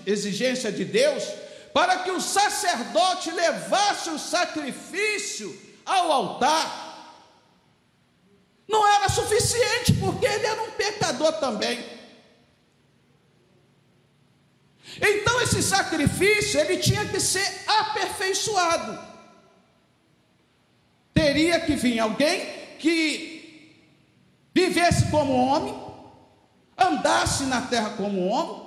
exigência de Deus, para que o sacerdote levasse o sacrifício ao altar, não era suficiente, porque ele era um pecador também. Então esse sacrifício, ele tinha que ser aperfeiçoado. Teria que vir alguém que vivesse como homem, andasse na terra como homem,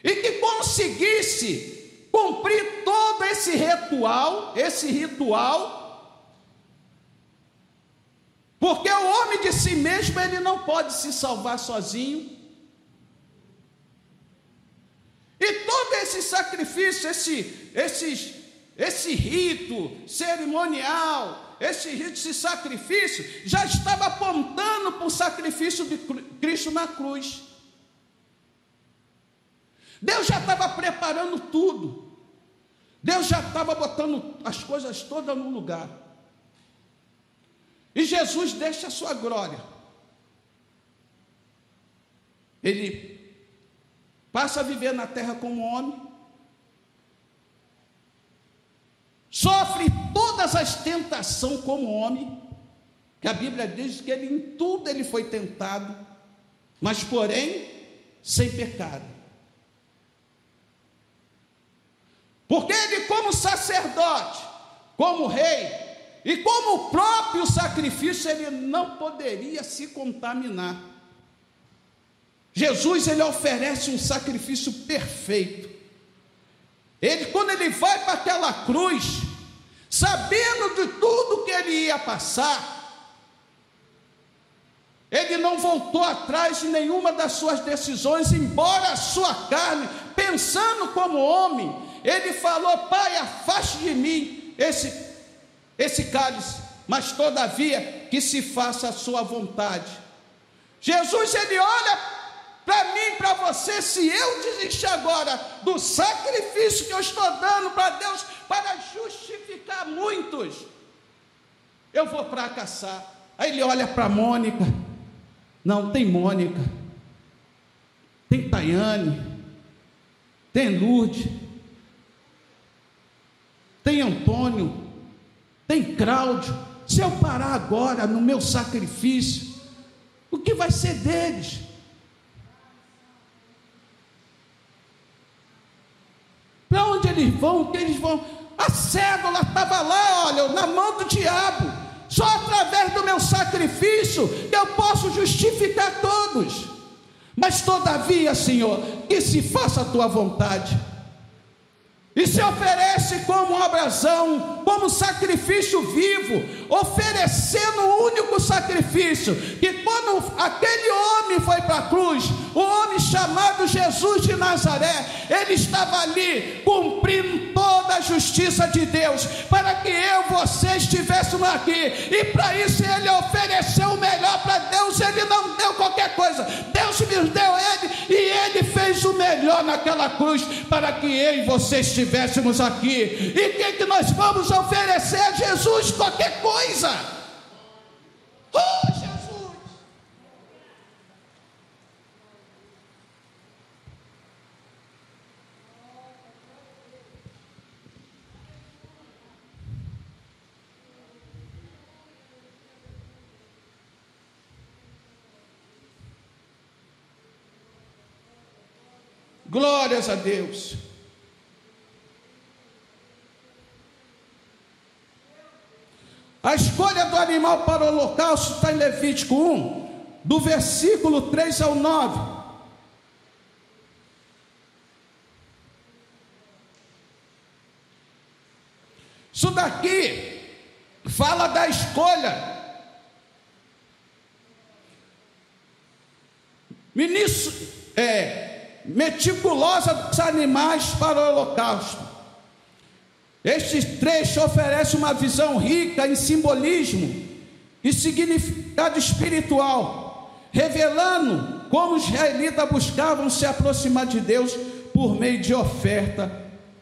e que conseguisse cumprir todo esse ritual, porque o homem de si mesmo, ele não pode se salvar sozinho. E todo esse sacrifício, esse rito cerimonial, esse sacrifício, já estava apontando para o sacrifício de Cristo na cruz. Deus já estava preparando tudo. Deus já estava botando as coisas todas no lugar. E Jesus deixa a sua glória. Ele passa a viver na terra como homem, sofre todas as tentações como homem, que a Bíblia diz que ele, em tudo ele foi tentado, mas porém sem pecado. Porque ele, como sacerdote, como rei, e como o próprio sacrifício, ele não poderia se contaminar. Jesus, ele oferece um sacrifício perfeito. Ele, quando ele vai para aquela cruz, sabendo de tudo que ele ia passar, ele não voltou atrás de nenhuma das suas decisões, embora a sua carne, pensando como homem, ele falou: Pai, afaste de mim esse cálice, mas todavia que se faça a sua vontade. Jesus, ele olha para mim, para você, se eu desistir agora do sacrifício que eu estou dando para Deus, para justificar muitos, eu vou fracassar. Aí ele olha para Mônica, não, tem Mônica, tem Tayane, tem Lourdes, tem Antônio, tem Cláudio. Se eu parar agora no meu sacrifício, o que vai ser deles? Para onde eles vão? O que eles vão? A cédula estava lá, olha, na mão do diabo. Só através do meu sacrifício eu posso justificar todos. Mas todavia, Senhor, que se faça a tua vontade. E se oferece como um abrasão, como sacrifício vivo, oferecendo o único sacrifício, que quando aquele homem foi para a cruz, o homem chamado Jesus de Nazaré, ele estava ali cumprindo toda a justiça de Deus, para que eu e você estivéssemos aqui, e para isso ele ofereceu o melhor para Deus. Ele não deu qualquer coisa, Deus me deu ele, e ele fez o melhor naquela cruz, para que eu e você estivéssemos aqui. E que nós vamos oferecer a Jesus? Qualquer coisa. Oh, Jesus! Glórias a Deus. A escolha do animal para o holocausto está em Levítico 1, do versículo 3 ao 9. Isso daqui fala da escolha meticulosa dos animais para o holocausto. Este trecho oferece uma visão rica em simbolismo e significado espiritual, revelando como os israelitas buscavam se aproximar de Deus por meio de oferta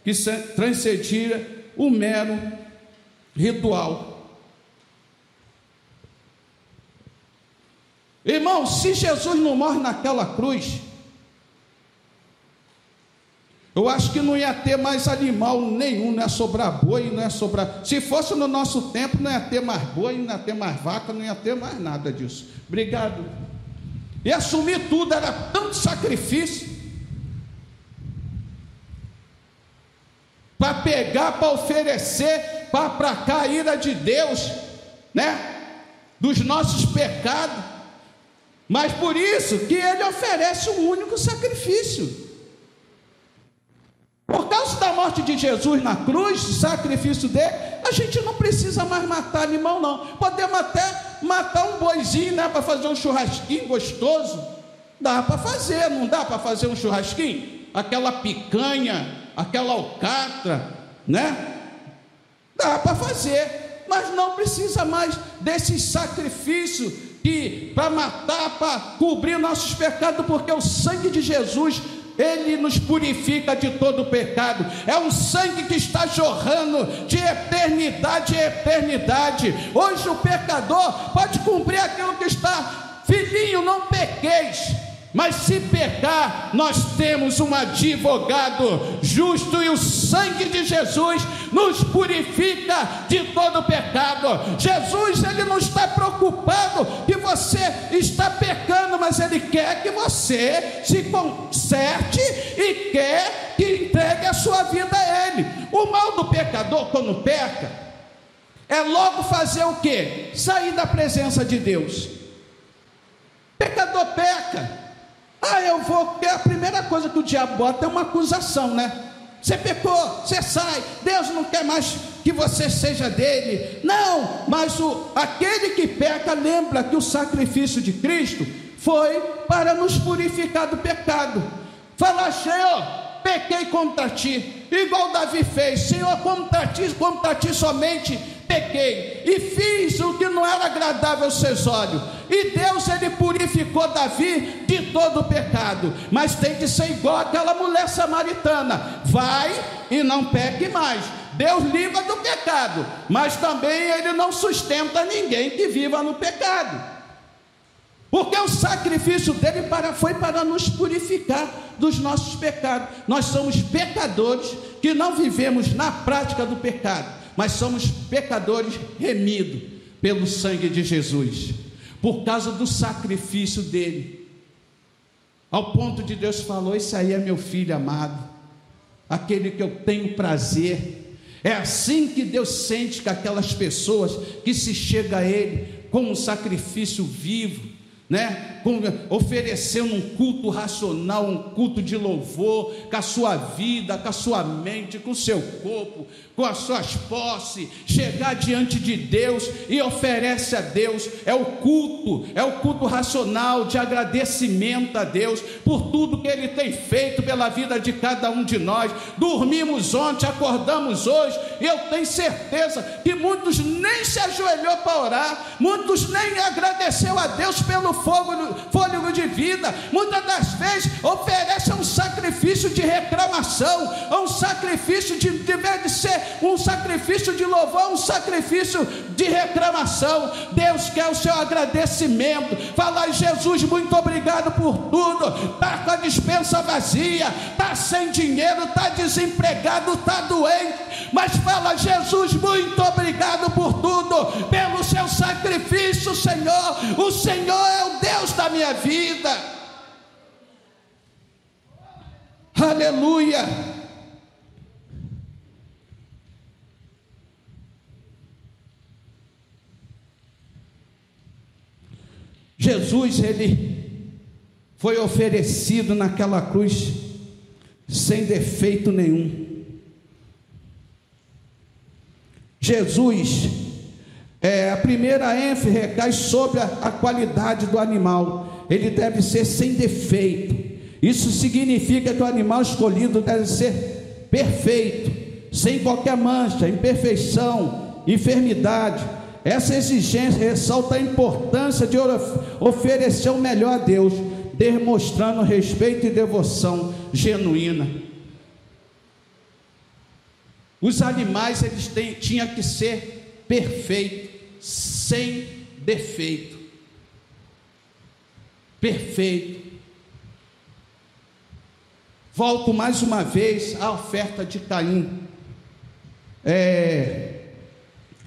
que transcendia o mero ritual. Irmão, se Jesus não morre naquela cruz, eu acho que não ia ter mais animal nenhum, não ia sobrar boi, não ia sobrar. Se fosse no nosso tempo, não ia ter mais boi, não ia ter mais vaca, não ia ter mais nada disso. Obrigado. E assumir tudo, era tanto sacrifício para pegar, para oferecer, para aplacar a ira de Deus, né? Dos nossos pecados. Mas por isso que ele oferece um único sacrifício. Por causa da morte de Jesus na cruz, o sacrifício dele, a gente não precisa mais matar animal, não. Podemos até matar um boizinho, né, para fazer um churrasquinho gostoso. Dá para fazer, não dá para fazer um churrasquinho? Aquela picanha, aquela alcatra, né? Dá para fazer, mas não precisa mais desse sacrifício que para matar, para cobrir nossos pecados, porque o sangue de Jesus, ele nos purifica de todo o pecado. É um sangue que está jorrando de eternidade em eternidade. Hoje o pecador pode cumprir aquilo que está: filhinho, não pequeis. Mas se pecar, nós temos um advogado justo, e o sangue de Jesus nos purifica de todo pecado. Jesus, ele não está preocupado que você está pecando, mas ele quer que você se conserte e quer que entregue a sua vida a ele. O mal do pecador, quando peca, é logo fazer o quê? Sair da presença de Deus. Pecador peca. Eu vou, porque a primeira coisa que o diabo bota é uma acusação, né? Você pecou, você sai, Deus não quer mais que você seja dele. Não, mas aquele que peca lembra que o sacrifício de Cristo foi para nos purificar do pecado. Fala: Senhor, pequei contra ti, igual Davi fez. Senhor, contra ti somente pequei e fiz o que não era agradável aos seus olhos. E Deus, ele purificou Davi de todo o pecado. Mas tem que ser igual aquela mulher samaritana: vai e não peque mais. Deus livra do pecado, mas também ele não sustenta ninguém que viva no pecado, porque o sacrifício dele foi para nos purificar dos nossos pecados. Nós somos pecadores que não vivemos na prática do pecado, mas somos pecadores remidos pelo sangue de Jesus, por causa do sacrifício dele, ao ponto de Deus falou: esse aí é meu filho amado, aquele que eu tenho prazer. É assim que Deus sente com aquelas pessoas que se chega a ele com um sacrifício vivo, oferecendo um culto racional, um culto de louvor, com a sua vida, com a sua mente, com o seu corpo, com as suas posses, chegar diante de Deus e oferece a Deus. É o culto racional de agradecimento a Deus por tudo que Ele tem feito pela vida de cada um de nós. Dormimos ontem, acordamos hoje, e eu tenho certeza que muitos nem se ajoelhou para orar, muitos nem agradeceu a Deus pelo fôlego de vida. Muitas das vezes oferece um sacrifício de reclamação, um sacrifício de vez de ser um sacrifício de louvor, um sacrifício de reclamação. Deus quer o seu agradecimento. Falar: Jesus, muito obrigado por tudo. Está com a despensa vazia, está sem dinheiro, está desempregado, está doente, mas fala: Jesus, muito obrigado por tudo, pelo seu sacrifício, Senhor. O Senhor é o Deus da minha vida. Aleluia. Jesus, ele foi oferecido naquela cruz sem defeito nenhum. Jesus, a primeira ênfase recai sobre a qualidade do animal. Ele deve ser sem defeito. Isso significa que o animal escolhido deve ser perfeito, sem qualquer mancha, imperfeição, enfermidade. Essa exigência ressalta a importância de oferecer o melhor a Deus, demonstrando respeito e devoção genuína. Os animais, eles tinham que ser perfeitos, sem defeito. Perfeito. Volto mais uma vez à oferta de Caim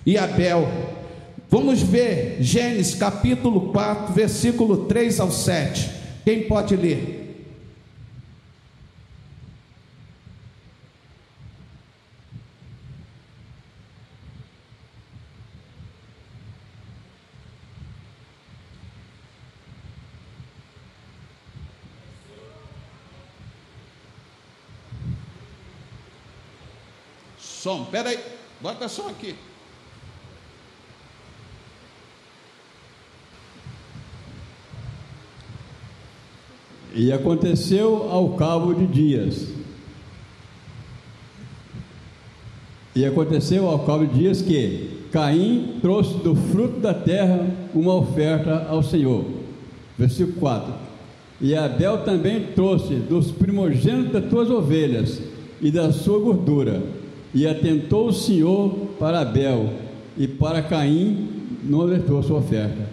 e Abel. Vamos ver Gênesis capítulo 4, versículo 3 ao 7. Quem pode ler? Som, peraí, bota som aqui. E aconteceu ao cabo de dias. Que Caim trouxe do fruto da terra uma oferta ao Senhor. Versículo 4. E Abel também trouxe dos primogênitos das tuas ovelhas e da sua gordura. E atentou o Senhor para Abel, e para Caim não alertou a sua oferta.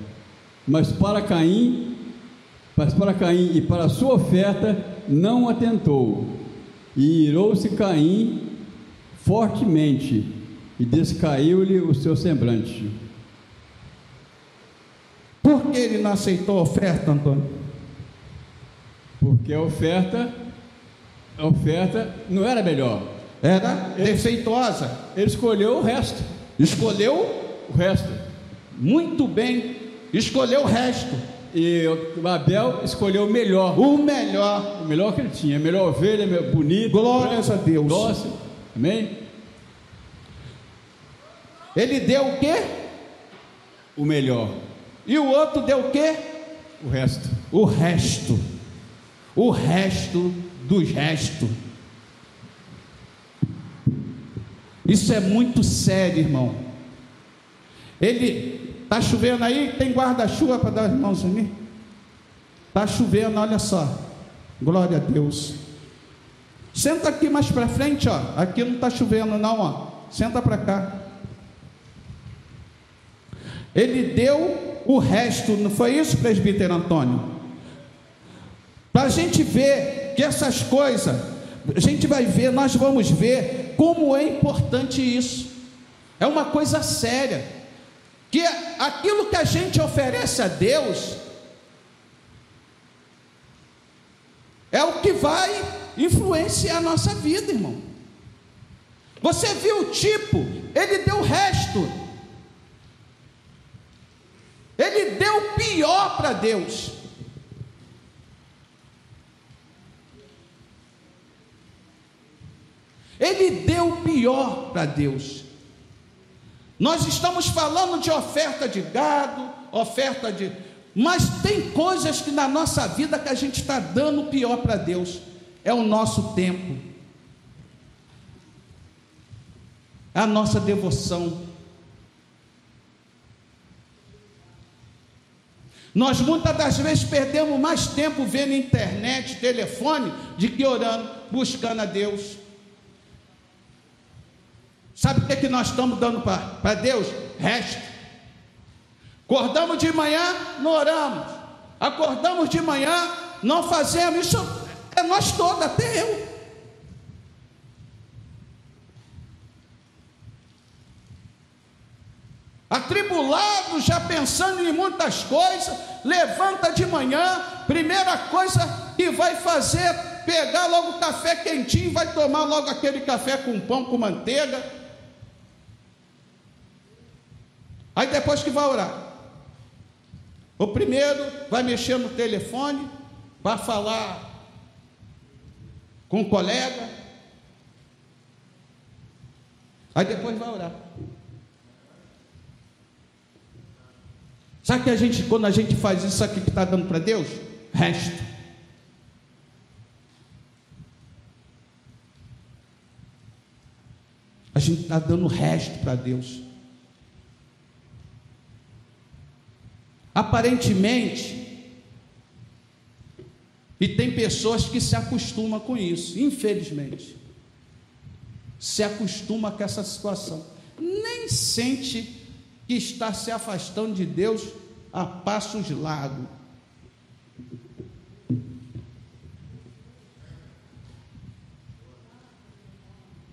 Mas para Caim e para a sua oferta não atentou. E irou-se Caim fortemente, e descaiu-lhe o seu semblante. Por que ele não aceitou a oferta, Antônio? Porque a oferta não era melhor. Era defeituosa. Ele escolheu o resto. Escolheu o resto. Muito bem. Escolheu o resto. E o Abel escolheu o melhor. O melhor. O melhor que ele tinha. A melhor ovelha, bonito. Glórias a Deus. Dócil. Amém? Ele deu o quê? O melhor. E o outro deu o quê? O resto. O resto. O resto dos restos. Isso é muito sério, irmão. Ele está chovendo aí, tem guarda-chuva para dar aos irmãos ali? Está chovendo, olha só. Glória a Deus. Senta aqui mais para frente, ó. Aqui não está chovendo não, ó. Senta para cá. Ele deu o resto, não foi isso, presbítero Antônio? Para a gente ver que essas coisas, a gente vai ver, nós vamos ver como é importante isso. É uma coisa séria, que aquilo que a gente oferece a Deus é o que vai influenciar a nossa vida, irmão. Você viu o tipo, ele deu o resto, ele deu o pior para Deus. Ele deu o pior para Deus. Nós estamos falando de oferta de gado, mas tem coisas que na nossa vida que a gente está dando o pior para Deus. É o nosso tempo, a nossa devoção. Nós muitas das vezes perdemos mais tempo vendo internet, telefone, do que orando, buscando a Deus. Sabe o que nós estamos dando para Deus? Resto. Acordamos de manhã, não oramos. Acordamos de manhã, não fazemos. Isso é nós todos, até eu. Atribulado, já pensando em muitas coisas, levanta de manhã, primeira coisa que vai fazer é pegar logo o café quentinho, vai tomar logo aquele café com pão, com manteiga. Aí depois que vai orar, o primeiro vai mexer no telefone, vai falar com o colega, aí depois vai orar. Sabe que quando a gente faz isso aqui que está dando para Deus? Resto. A gente está dando resto para Deus. Aparentemente, e tem pessoas que se acostumam com isso, infelizmente, se acostuma com essa situação, nem sente que está se afastando de Deus a passos largos.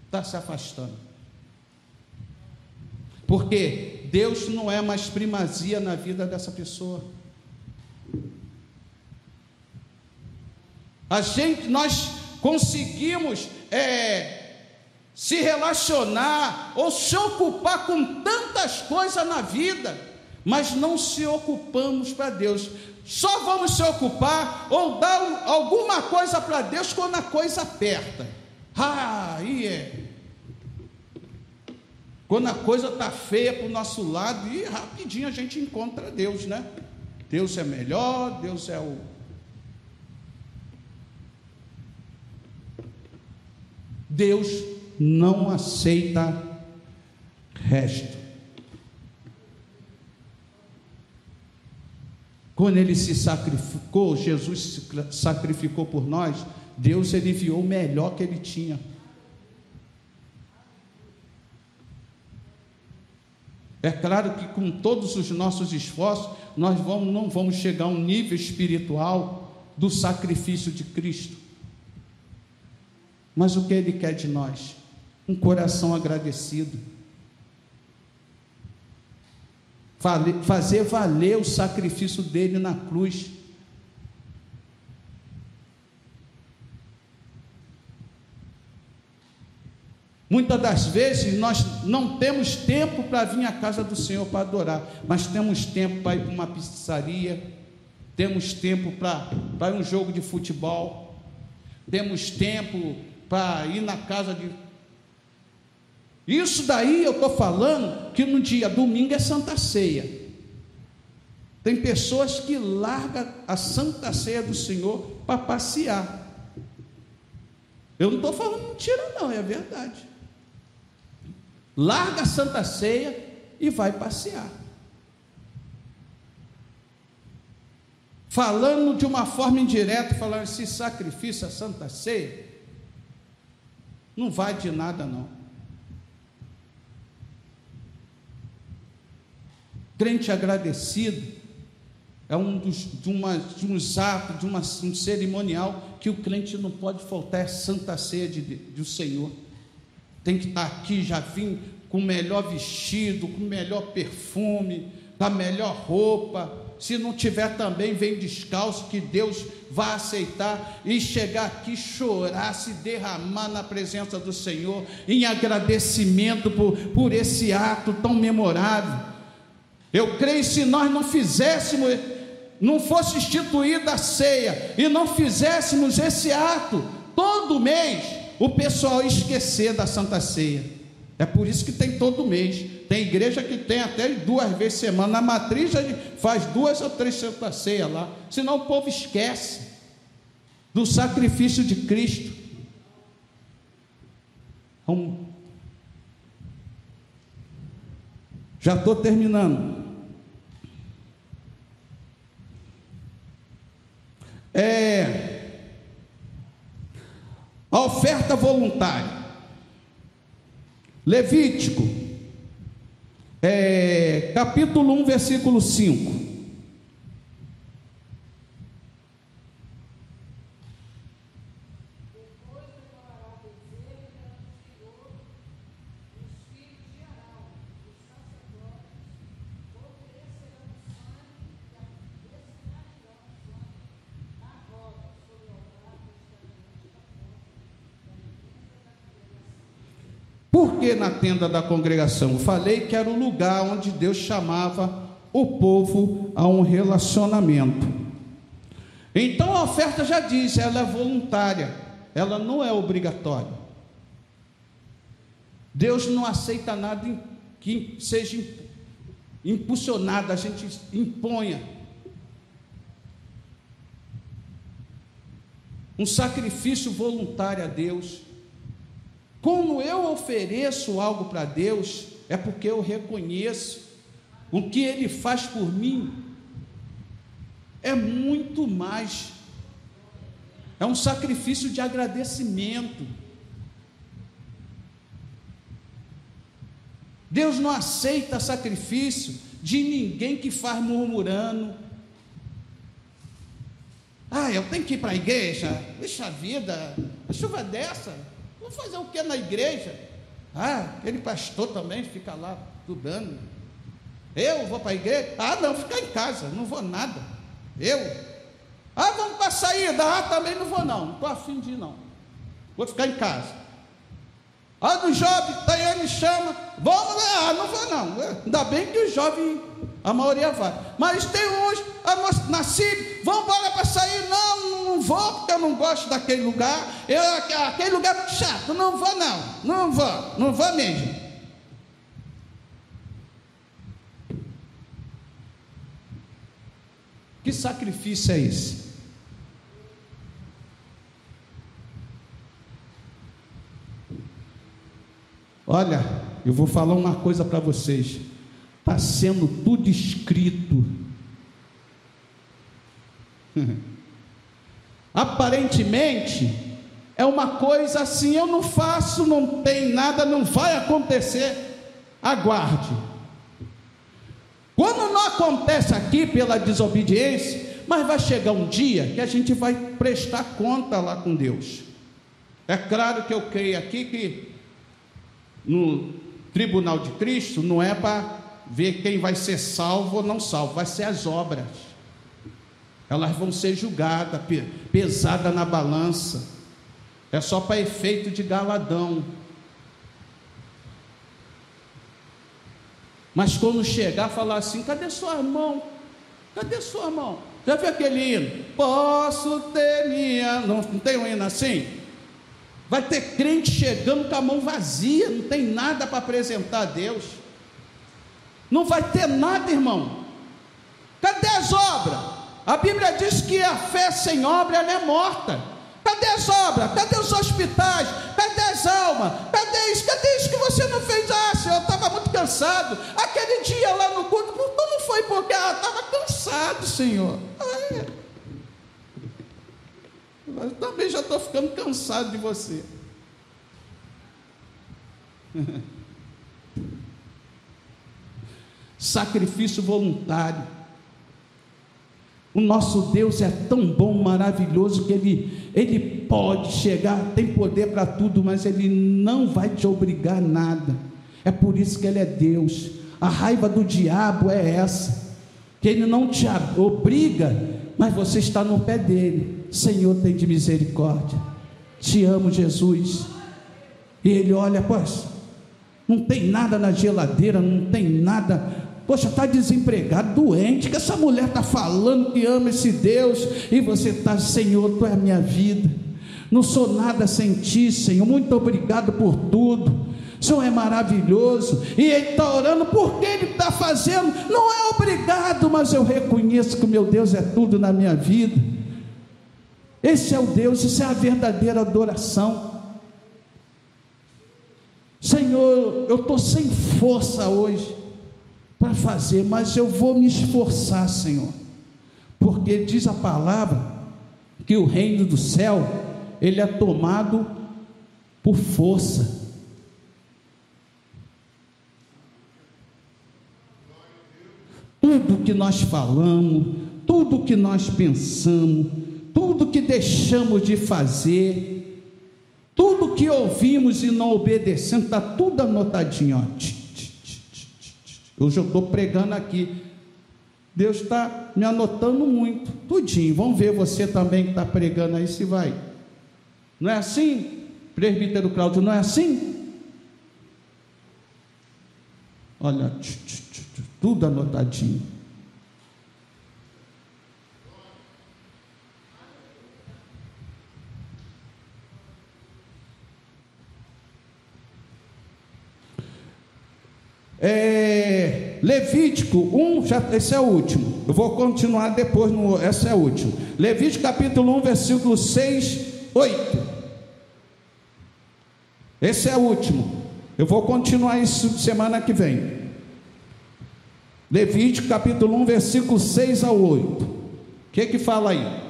Está se afastando, porque Deus não é mais primazia na vida dessa pessoa. Nós conseguimos se relacionar ou se ocupar com tantas coisas na vida, mas não se ocupamos para Deus. Só vamos se ocupar ou dar alguma coisa para Deus quando a coisa aperta. Aí quando a coisa está feia para o nosso lado, e rapidinho a gente encontra Deus, né? Deus é melhor, Deus é o... Deus não aceita resto. Quando ele se sacrificou, Jesus se sacrificou por nós, Deus ele enviou o melhor que ele tinha. É claro que com todos os nossos esforços, nós não vamos chegar a um nível espiritual do sacrifício de Cristo. Mas o que Ele quer de nós? Um coração agradecido. Fazer valer o sacrifício dele na cruz. Muitas das vezes nós não temos tempo para vir à casa do Senhor para adorar, mas temos tempo para ir para uma pizzaria, temos tempo para um jogo de futebol, temos tempo para ir na casa de... Isso daí eu estou falando que no dia domingo é Santa Ceia. Tem pessoas que largam a Santa Ceia do Senhor para passear. Eu não estou falando mentira não, é verdade. Larga a Santa Ceia e vai passear. Falando de uma forma indireta, falando esse sacrifício, a Santa Ceia, não vai de nada não. Crente agradecido é uns atos, um cerimonial que o crente não pode faltar, é a Santa Ceia do Senhor. Tem que estar aqui, já vim com o melhor vestido, com o melhor perfume, com a melhor roupa. Se não tiver também, vem descalço, que Deus vai aceitar, e chegar aqui, chorar, se derramar na presença do Senhor, em agradecimento por esse ato tão memorável. Eu creio, se nós não fizéssemos, não fosse instituída a ceia, e não fizéssemos esse ato todo mês, o pessoal ia esquecer da Santa Ceia. É por isso que tem todo mês. Tem igreja que tem até 2 vezes por semana. Na matriz a gente faz 2 ou 3 Santa Ceia lá, senão o povo esquece do sacrifício de Cristo. Já estou terminando. A oferta voluntária. Levítico, capítulo 1, versículo 5. Por que na tenda da congregação? Eu falei que era o lugar onde Deus chamava o povo a um relacionamento. Então a oferta já diz, ela é voluntária, ela não é obrigatória. Deus não aceita nada que seja impulsionado, a gente imponha. Um sacrifício voluntário a Deus. Quando eu ofereço algo para Deus, é porque eu reconheço o que Ele faz por mim, é muito mais, é um sacrifício de agradecimento. Deus não aceita sacrifício de ninguém que faz murmurando. Eu tenho que ir para a igreja, deixa a vida, a chuva dessa. Vou fazer o que na igreja? Aquele pastor também fica lá estudando. Eu vou para a igreja? Não, ficar em casa, não vou nada. Vamos para a saída? Também não vou não estou a fim de ir não. Vou ficar em casa. Do jovem, Tayane chama, vamos lá, não vou não. Ainda bem que os jovens, a maioria vai. Mas tem uns, na CIB, vamos embora para sair? Não vou, porque eu não gosto daquele lugar. Aquele lugar é muito chato, não vou não vou mesmo. Que sacrifício é esse? Olha, eu vou falar uma coisa para vocês. Está sendo tudo escrito. Aparentemente é uma coisa assim, eu não faço, não tem nada, não vai acontecer. Aguarde. Quando não acontece aqui pela desobediência, mas vai chegar um dia que a gente vai prestar conta lá com Deus. É claro que eu creio aqui que no tribunal de Cristo não é para ver quem vai ser salvo ou não salvo, vai ser as obras. Elas vão ser julgadas, pesadas na balança. É só para efeito de galadão. Mas quando chegar, falar assim: cadê sua mão? Cadê sua mão? Já viu aquele hino? Posso ter minha... Não tem um hino assim? Vai ter crente chegando com a mão vazia, não tem nada para apresentar a Deus. Não vai ter nada, irmão. Cadê as obras? A Bíblia diz que a fé sem obra ela é morta. Cadê as obras? Cadê os hospitais? Cadê as almas? Cadê cadê isso? Cadê isso que você não fez? Ah, Senhor, eu estava muito cansado. Aquele dia lá no culto, não foi porque estava cansado, Senhor. Eu também já estou ficando cansado de você. Sacrifício voluntário. O nosso Deus é tão bom, maravilhoso, que Ele pode chegar, tem poder para tudo, mas Ele não vai te obrigar a nada. É por isso que Ele é Deus. A raiva do diabo é essa, que Ele não te obriga, mas você está no pé dEle. Senhor, tem de misericórdia, te amo, Jesus. E Ele olha, poxa, não tem nada na geladeira, não tem nada. Poxa, está desempregado, doente, que essa mulher está falando que ama esse Deus, e você está, Senhor, Tu é a minha vida, não sou nada sem Ti, Senhor, muito obrigado por tudo, o Senhor é maravilhoso, e Ele está orando, porque Ele está fazendo, não é obrigado, mas eu reconheço que o meu Deus é tudo na minha vida. Esse é o Deus, isso é a verdadeira adoração. Senhor, eu estou sem força hoje para fazer, mas eu vou me esforçar, Senhor, porque diz a palavra que o reino do céu, ele é tomado por força. Tudo que nós falamos, tudo que nós pensamos, tudo que deixamos de fazer, tudo que ouvimos e não obedecemos, está tudo anotadinho, ó. Hoje eu estou pregando aqui, Deus está me anotando muito, tudinho. Vamos ver você também que está pregando aí, se vai. Não é assim, presbítero Cláudio, não é assim? Olha, tudo anotadinho. Levítico 1, esse é o último, eu vou continuar depois, esse é o último. Levítico capítulo 1, versículo 6, 8, esse é o último, eu vou continuar isso semana que vem. Levítico capítulo 1, versículo 6 ao 8, o que fala aí?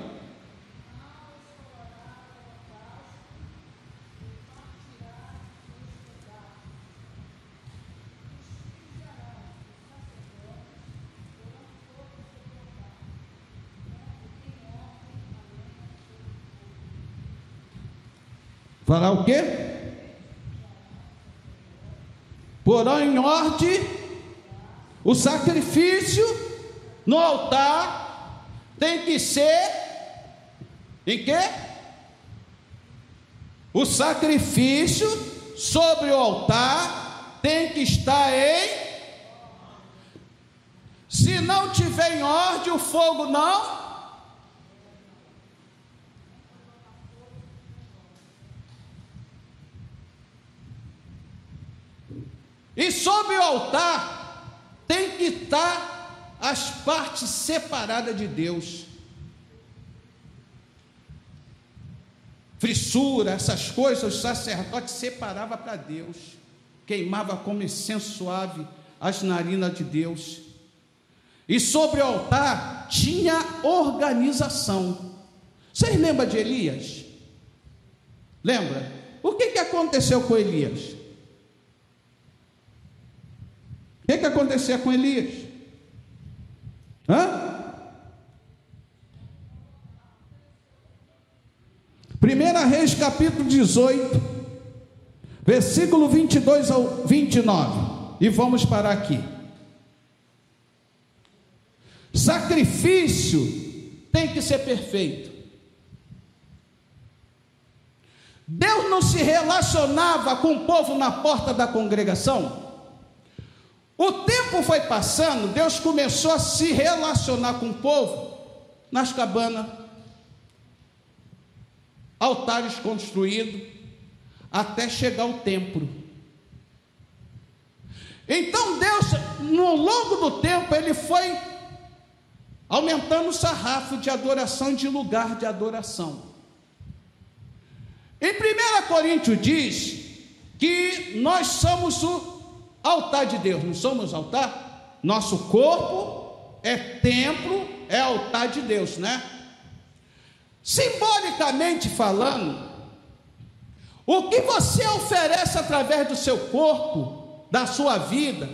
Falar o quê? Porão em ordem o sacrifício no altar tem que ser em quê? O sacrifício sobre o altar tem que estar em. Se não tiver em ordem, o fogo não. E sobre o altar tem que estar as partes separadas de Deus. Frissura, essas coisas, os sacerdotes separavam para Deus, queimava como incenso suave as narinas de Deus. E sobre o altar tinha organização. Vocês lembram de Elias? Lembra? O que aconteceu com Elias? O que acontecia com Elias? 1 Reis capítulo 18, versículo 22 ao 29, e vamos parar aqui. Sacrifício tem que ser perfeito. Deus não se relacionava com o povo na porta da congregação. O tempo foi passando, Deus começou a se relacionar com o povo nas cabanas, altares construídos, até chegar ao templo. Então Deus, no longo do tempo, Ele foi aumentando o sarrafo de adoração e de lugar de adoração. Em 1 Coríntios diz que nós somos o altar de Deus, não somos altar? Nosso corpo é templo, é altar de Deus, né? Simbolicamente falando, o que você oferece através do seu corpo, da sua vida,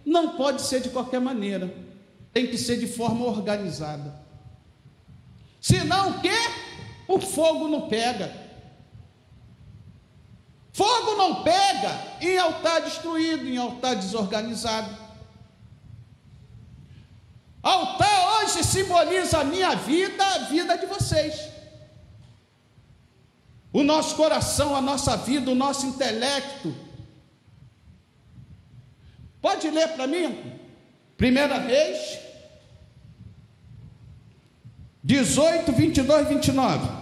não pode ser de qualquer maneira, tem que ser de forma organizada. Senão o quê? O fogo não pega. Fogo não pega em altar destruído, em altar desorganizado. Altar hoje simboliza a minha vida, a vida de vocês. O nosso coração, a nossa vida, o nosso intelecto. Pode ler para mim? 1 Reis 18, 22, 29.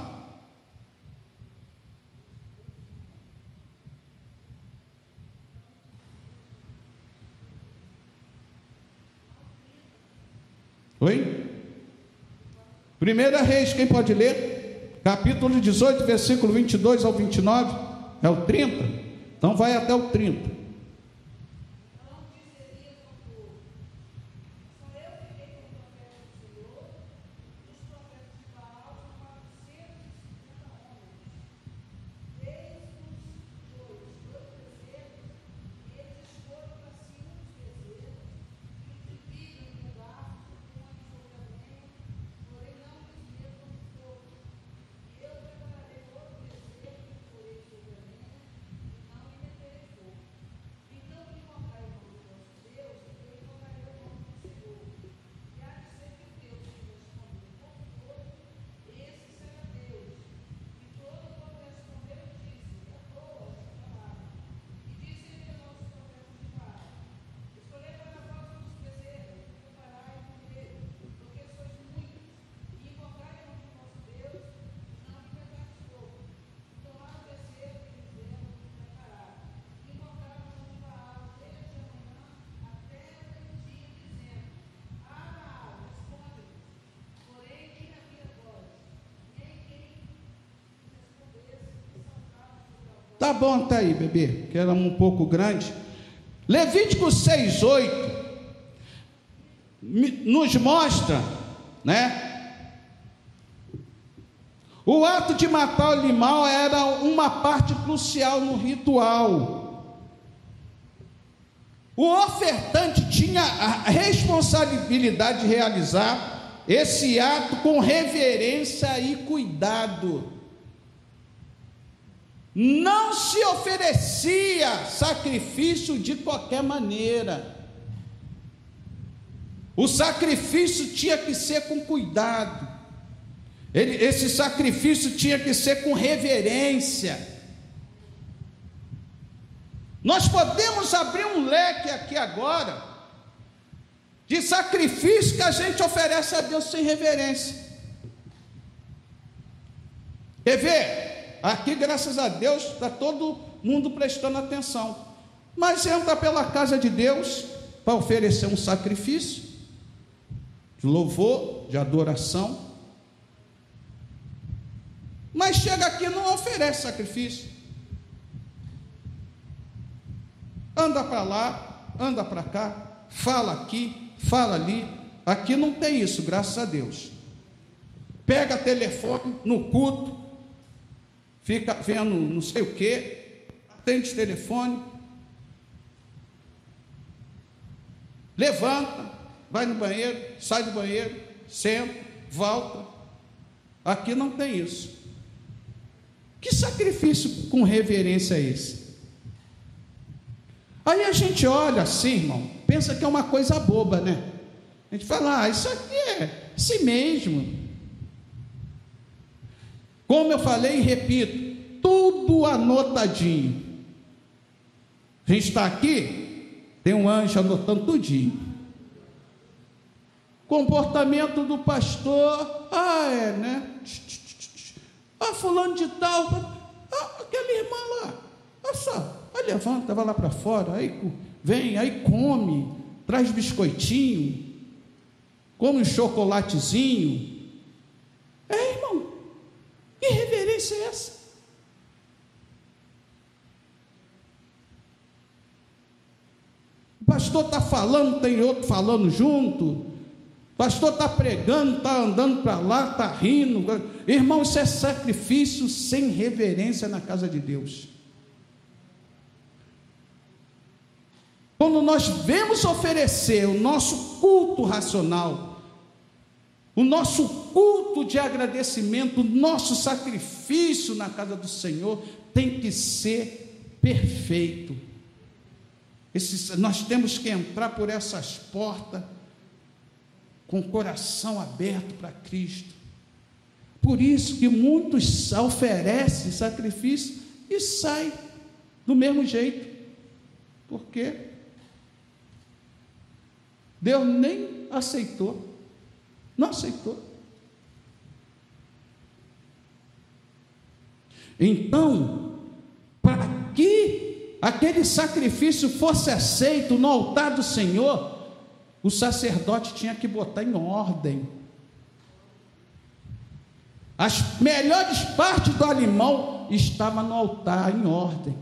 Oi? 1 Reis, quem pode ler? Capítulo 18, versículo 22 ao 29. É o 30? Então vai até o 30. Tá bom, tá aí, bebê, que era um pouco grande. Levítico 6:8 nos mostra, né? O ato de matar o animal era uma parte crucial no ritual. O ofertante tinha a responsabilidade de realizar esse ato com reverência e cuidado. Não se oferecia sacrifício de qualquer maneira. O sacrifício tinha que ser com cuidado. Esse sacrifício tinha que ser com reverência. Nós podemos abrir um leque aqui agora de sacrifício que a gente oferece a Deus sem reverência. Quer ver? Aqui, graças a Deus, está todo mundo prestando atenção. Mas entra pela casa de Deus para oferecer um sacrifício de louvor, de adoração. Mas chega aqui e não oferece sacrifício. Anda para lá, anda para cá, fala aqui, fala ali. Aqui não tem isso, graças a Deus. Pega telefone no culto, fica vendo não sei o que, atende o telefone, levanta, vai no banheiro, sai do banheiro, senta, volta. Aqui não tem isso. Que sacrifício com reverência é esse? Aí a gente olha assim, irmão, pensa que é uma coisa boba, né? A gente fala, isso aqui é si mesmo. Como eu falei e repito, tudo anotadinho. A gente está aqui, tem um anjo anotando tudinho. Comportamento do pastor, né? Fulano de tal, aquela irmã lá, olha só, aí levanta, vai lá para fora, aí vem, aí come, traz biscoitinho, come um chocolatezinho. Irmão, que reverência é essa? pastor está falando, tem outro falando junto, o pastor está pregando, está andando para lá, está rindo. Irmão, isso é sacrifício sem reverência na casa de Deus. Quando nós vemos oferecer o nosso culto racional, o nosso culto de agradecimento, o nosso sacrifício na casa do Senhor tem que ser perfeito. Nós temos que entrar por essas portas com o coração aberto para Cristo. Por isso que muitos oferecem sacrifício e saem do mesmo jeito. Por quê? Deus nem aceitou, não aceitou. Então, para que aquele sacrifício fosse aceito no altar do Senhor, o sacerdote tinha que botar em ordem. As melhores partes do animal estavam no altar em ordem.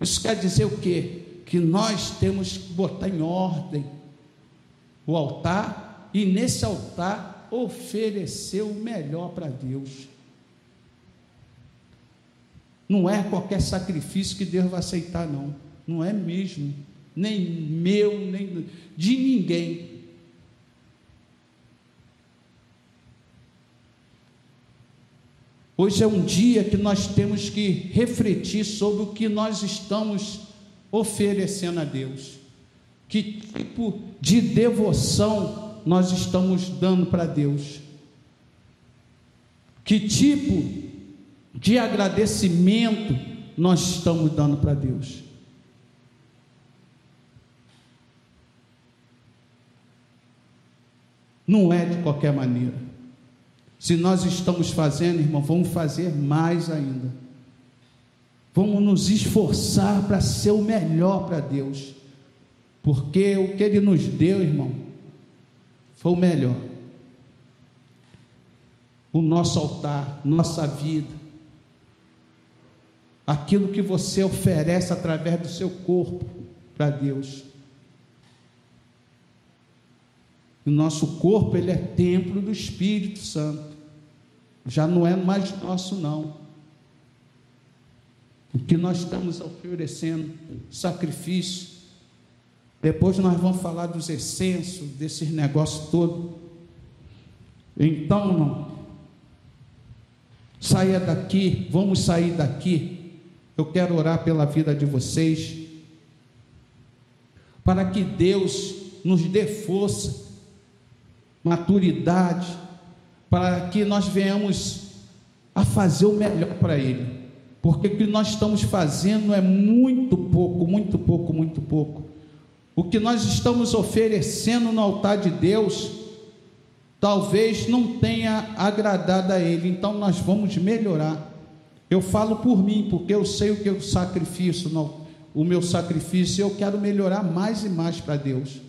Isso quer dizer o quê? Que nós temos que botar em ordem o altar e nesse altar oferecer o melhor para Deus. Não é qualquer sacrifício que Deus vai aceitar, não. Não é mesmo. Nem meu, nem de ninguém. Hoje é um dia que nós temos que refletir sobre o que nós estamos oferecendo a Deus. Que tipo de devoção nós estamos dando para Deus? Que tipo de agradecimento nós estamos dando para Deus? Não é de qualquer maneira. Se nós estamos fazendo, irmão, vamos fazer mais ainda. Vamos nos esforçar para ser o melhor para Deus. Porque o que Ele nos deu, irmão, foi o melhor. O nosso altar, nossa vida. Aquilo que você oferece através do seu corpo para Deus. O nosso corpo, ele é templo do Espírito Santo. Já não é mais nosso, não. O que nós estamos oferecendo, sacrifício. Depois nós vamos falar dos essensos, desses negócios todos. Então, irmão, saia daqui, vamos sair daqui. Eu quero orar pela vida de vocês, para que Deus nos dê força, maturidade, para que nós venhamos a fazer o melhor para Ele, porque o que nós estamos fazendo é muito pouco, muito pouco, muito pouco. O que nós estamos oferecendo no altar de Deus, talvez não tenha agradado a Ele, então nós vamos melhorar. Eu falo por mim, porque eu sei o que eu sacrifício, o meu sacrifício, eu quero melhorar mais e mais para Deus,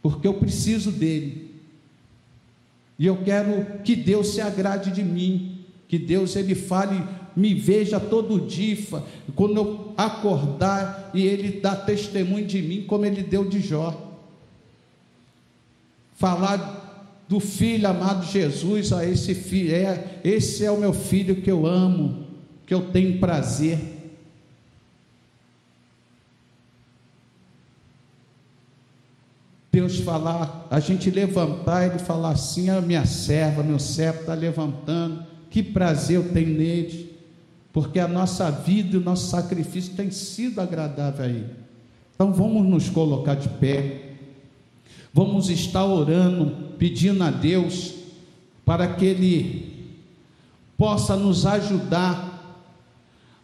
porque eu preciso dEle. E eu quero que Deus se agrade de mim, que Deus, Ele fale, me veja todo dia, quando eu acordar, e Ele dá testemunho de mim, como Ele deu de Jó. Falar do Filho amado Jesus, a esse filho, esse é o meu filho que eu amo, que eu tenho prazer. Deus falar, a gente levantar, Ele falar assim: a minha serva, meu servo está levantando, que prazer eu tenho nele, porque a nossa vida e o nosso sacrifício tem sido agradável a Ele. Então vamos nos colocar de pé, vamos estar orando, pedindo a Deus, para que Ele possa nos ajudar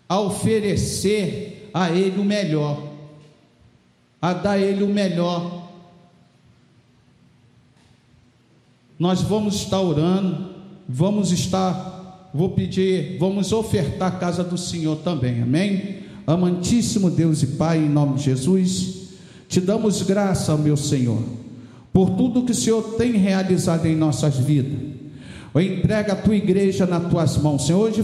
a oferecer a Ele o melhor, a dar a Ele o melhor. Nós vamos estar orando, vamos ofertar a casa do Senhor também, amém? Amantíssimo Deus e Pai, em nome de Jesus, te damos graça, meu Senhor, por tudo que o Senhor tem realizado em nossas vidas. Eu entrego a tua igreja nas tuas mãos, Senhor. Hoje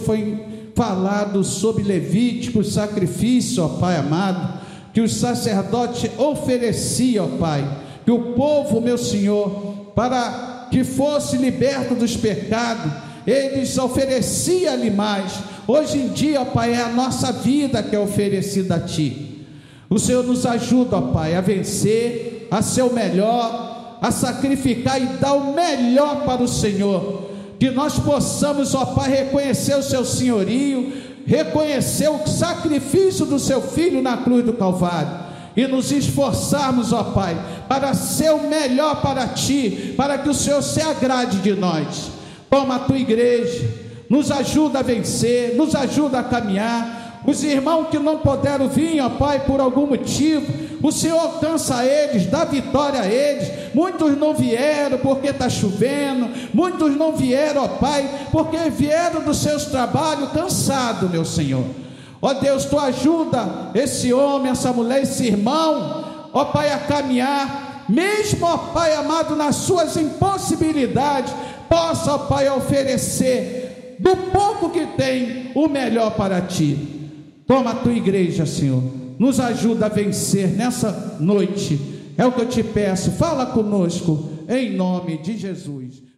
falado sobre Levíticos, sacrifício, ó Pai amado, que os sacerdotes ofereciam, ó Pai, que o povo, meu Senhor, para que fosse liberto dos pecados, eles ofereciam animais. Hoje em dia, ó Pai, é a nossa vida que é oferecida a Ti. O Senhor nos ajuda, ó Pai, a vencer, a ser o melhor, a sacrificar e dar o melhor para o Senhor. Que nós possamos, ó Pai, reconhecer o Seu senhorio, reconhecer o sacrifício do Seu Filho na cruz do Calvário, e nos esforçarmos, ó Pai, para ser o melhor para Ti, para que o Senhor se agrade de nós. Toma a Tua igreja, nos ajuda a vencer, nos ajuda a caminhar. Os irmãos que não puderam vir, ó Pai, por algum motivo, o Senhor alcança eles, dá vitória a eles. Muitos não vieram porque está chovendo, muitos não vieram, ó Pai, porque vieram dos seus trabalhos cansados, meu Senhor. Ó Deus, Tu ajuda esse homem, essa mulher, esse irmão, ó Pai, a caminhar, mesmo, ó Pai amado, nas suas impossibilidades, possa, ó Pai, oferecer do pouco que tem o melhor para Ti. Toma a Tua igreja, Senhor, nos ajuda a vencer nessa noite, é o que eu Te peço. Fala conosco, em nome de Jesus.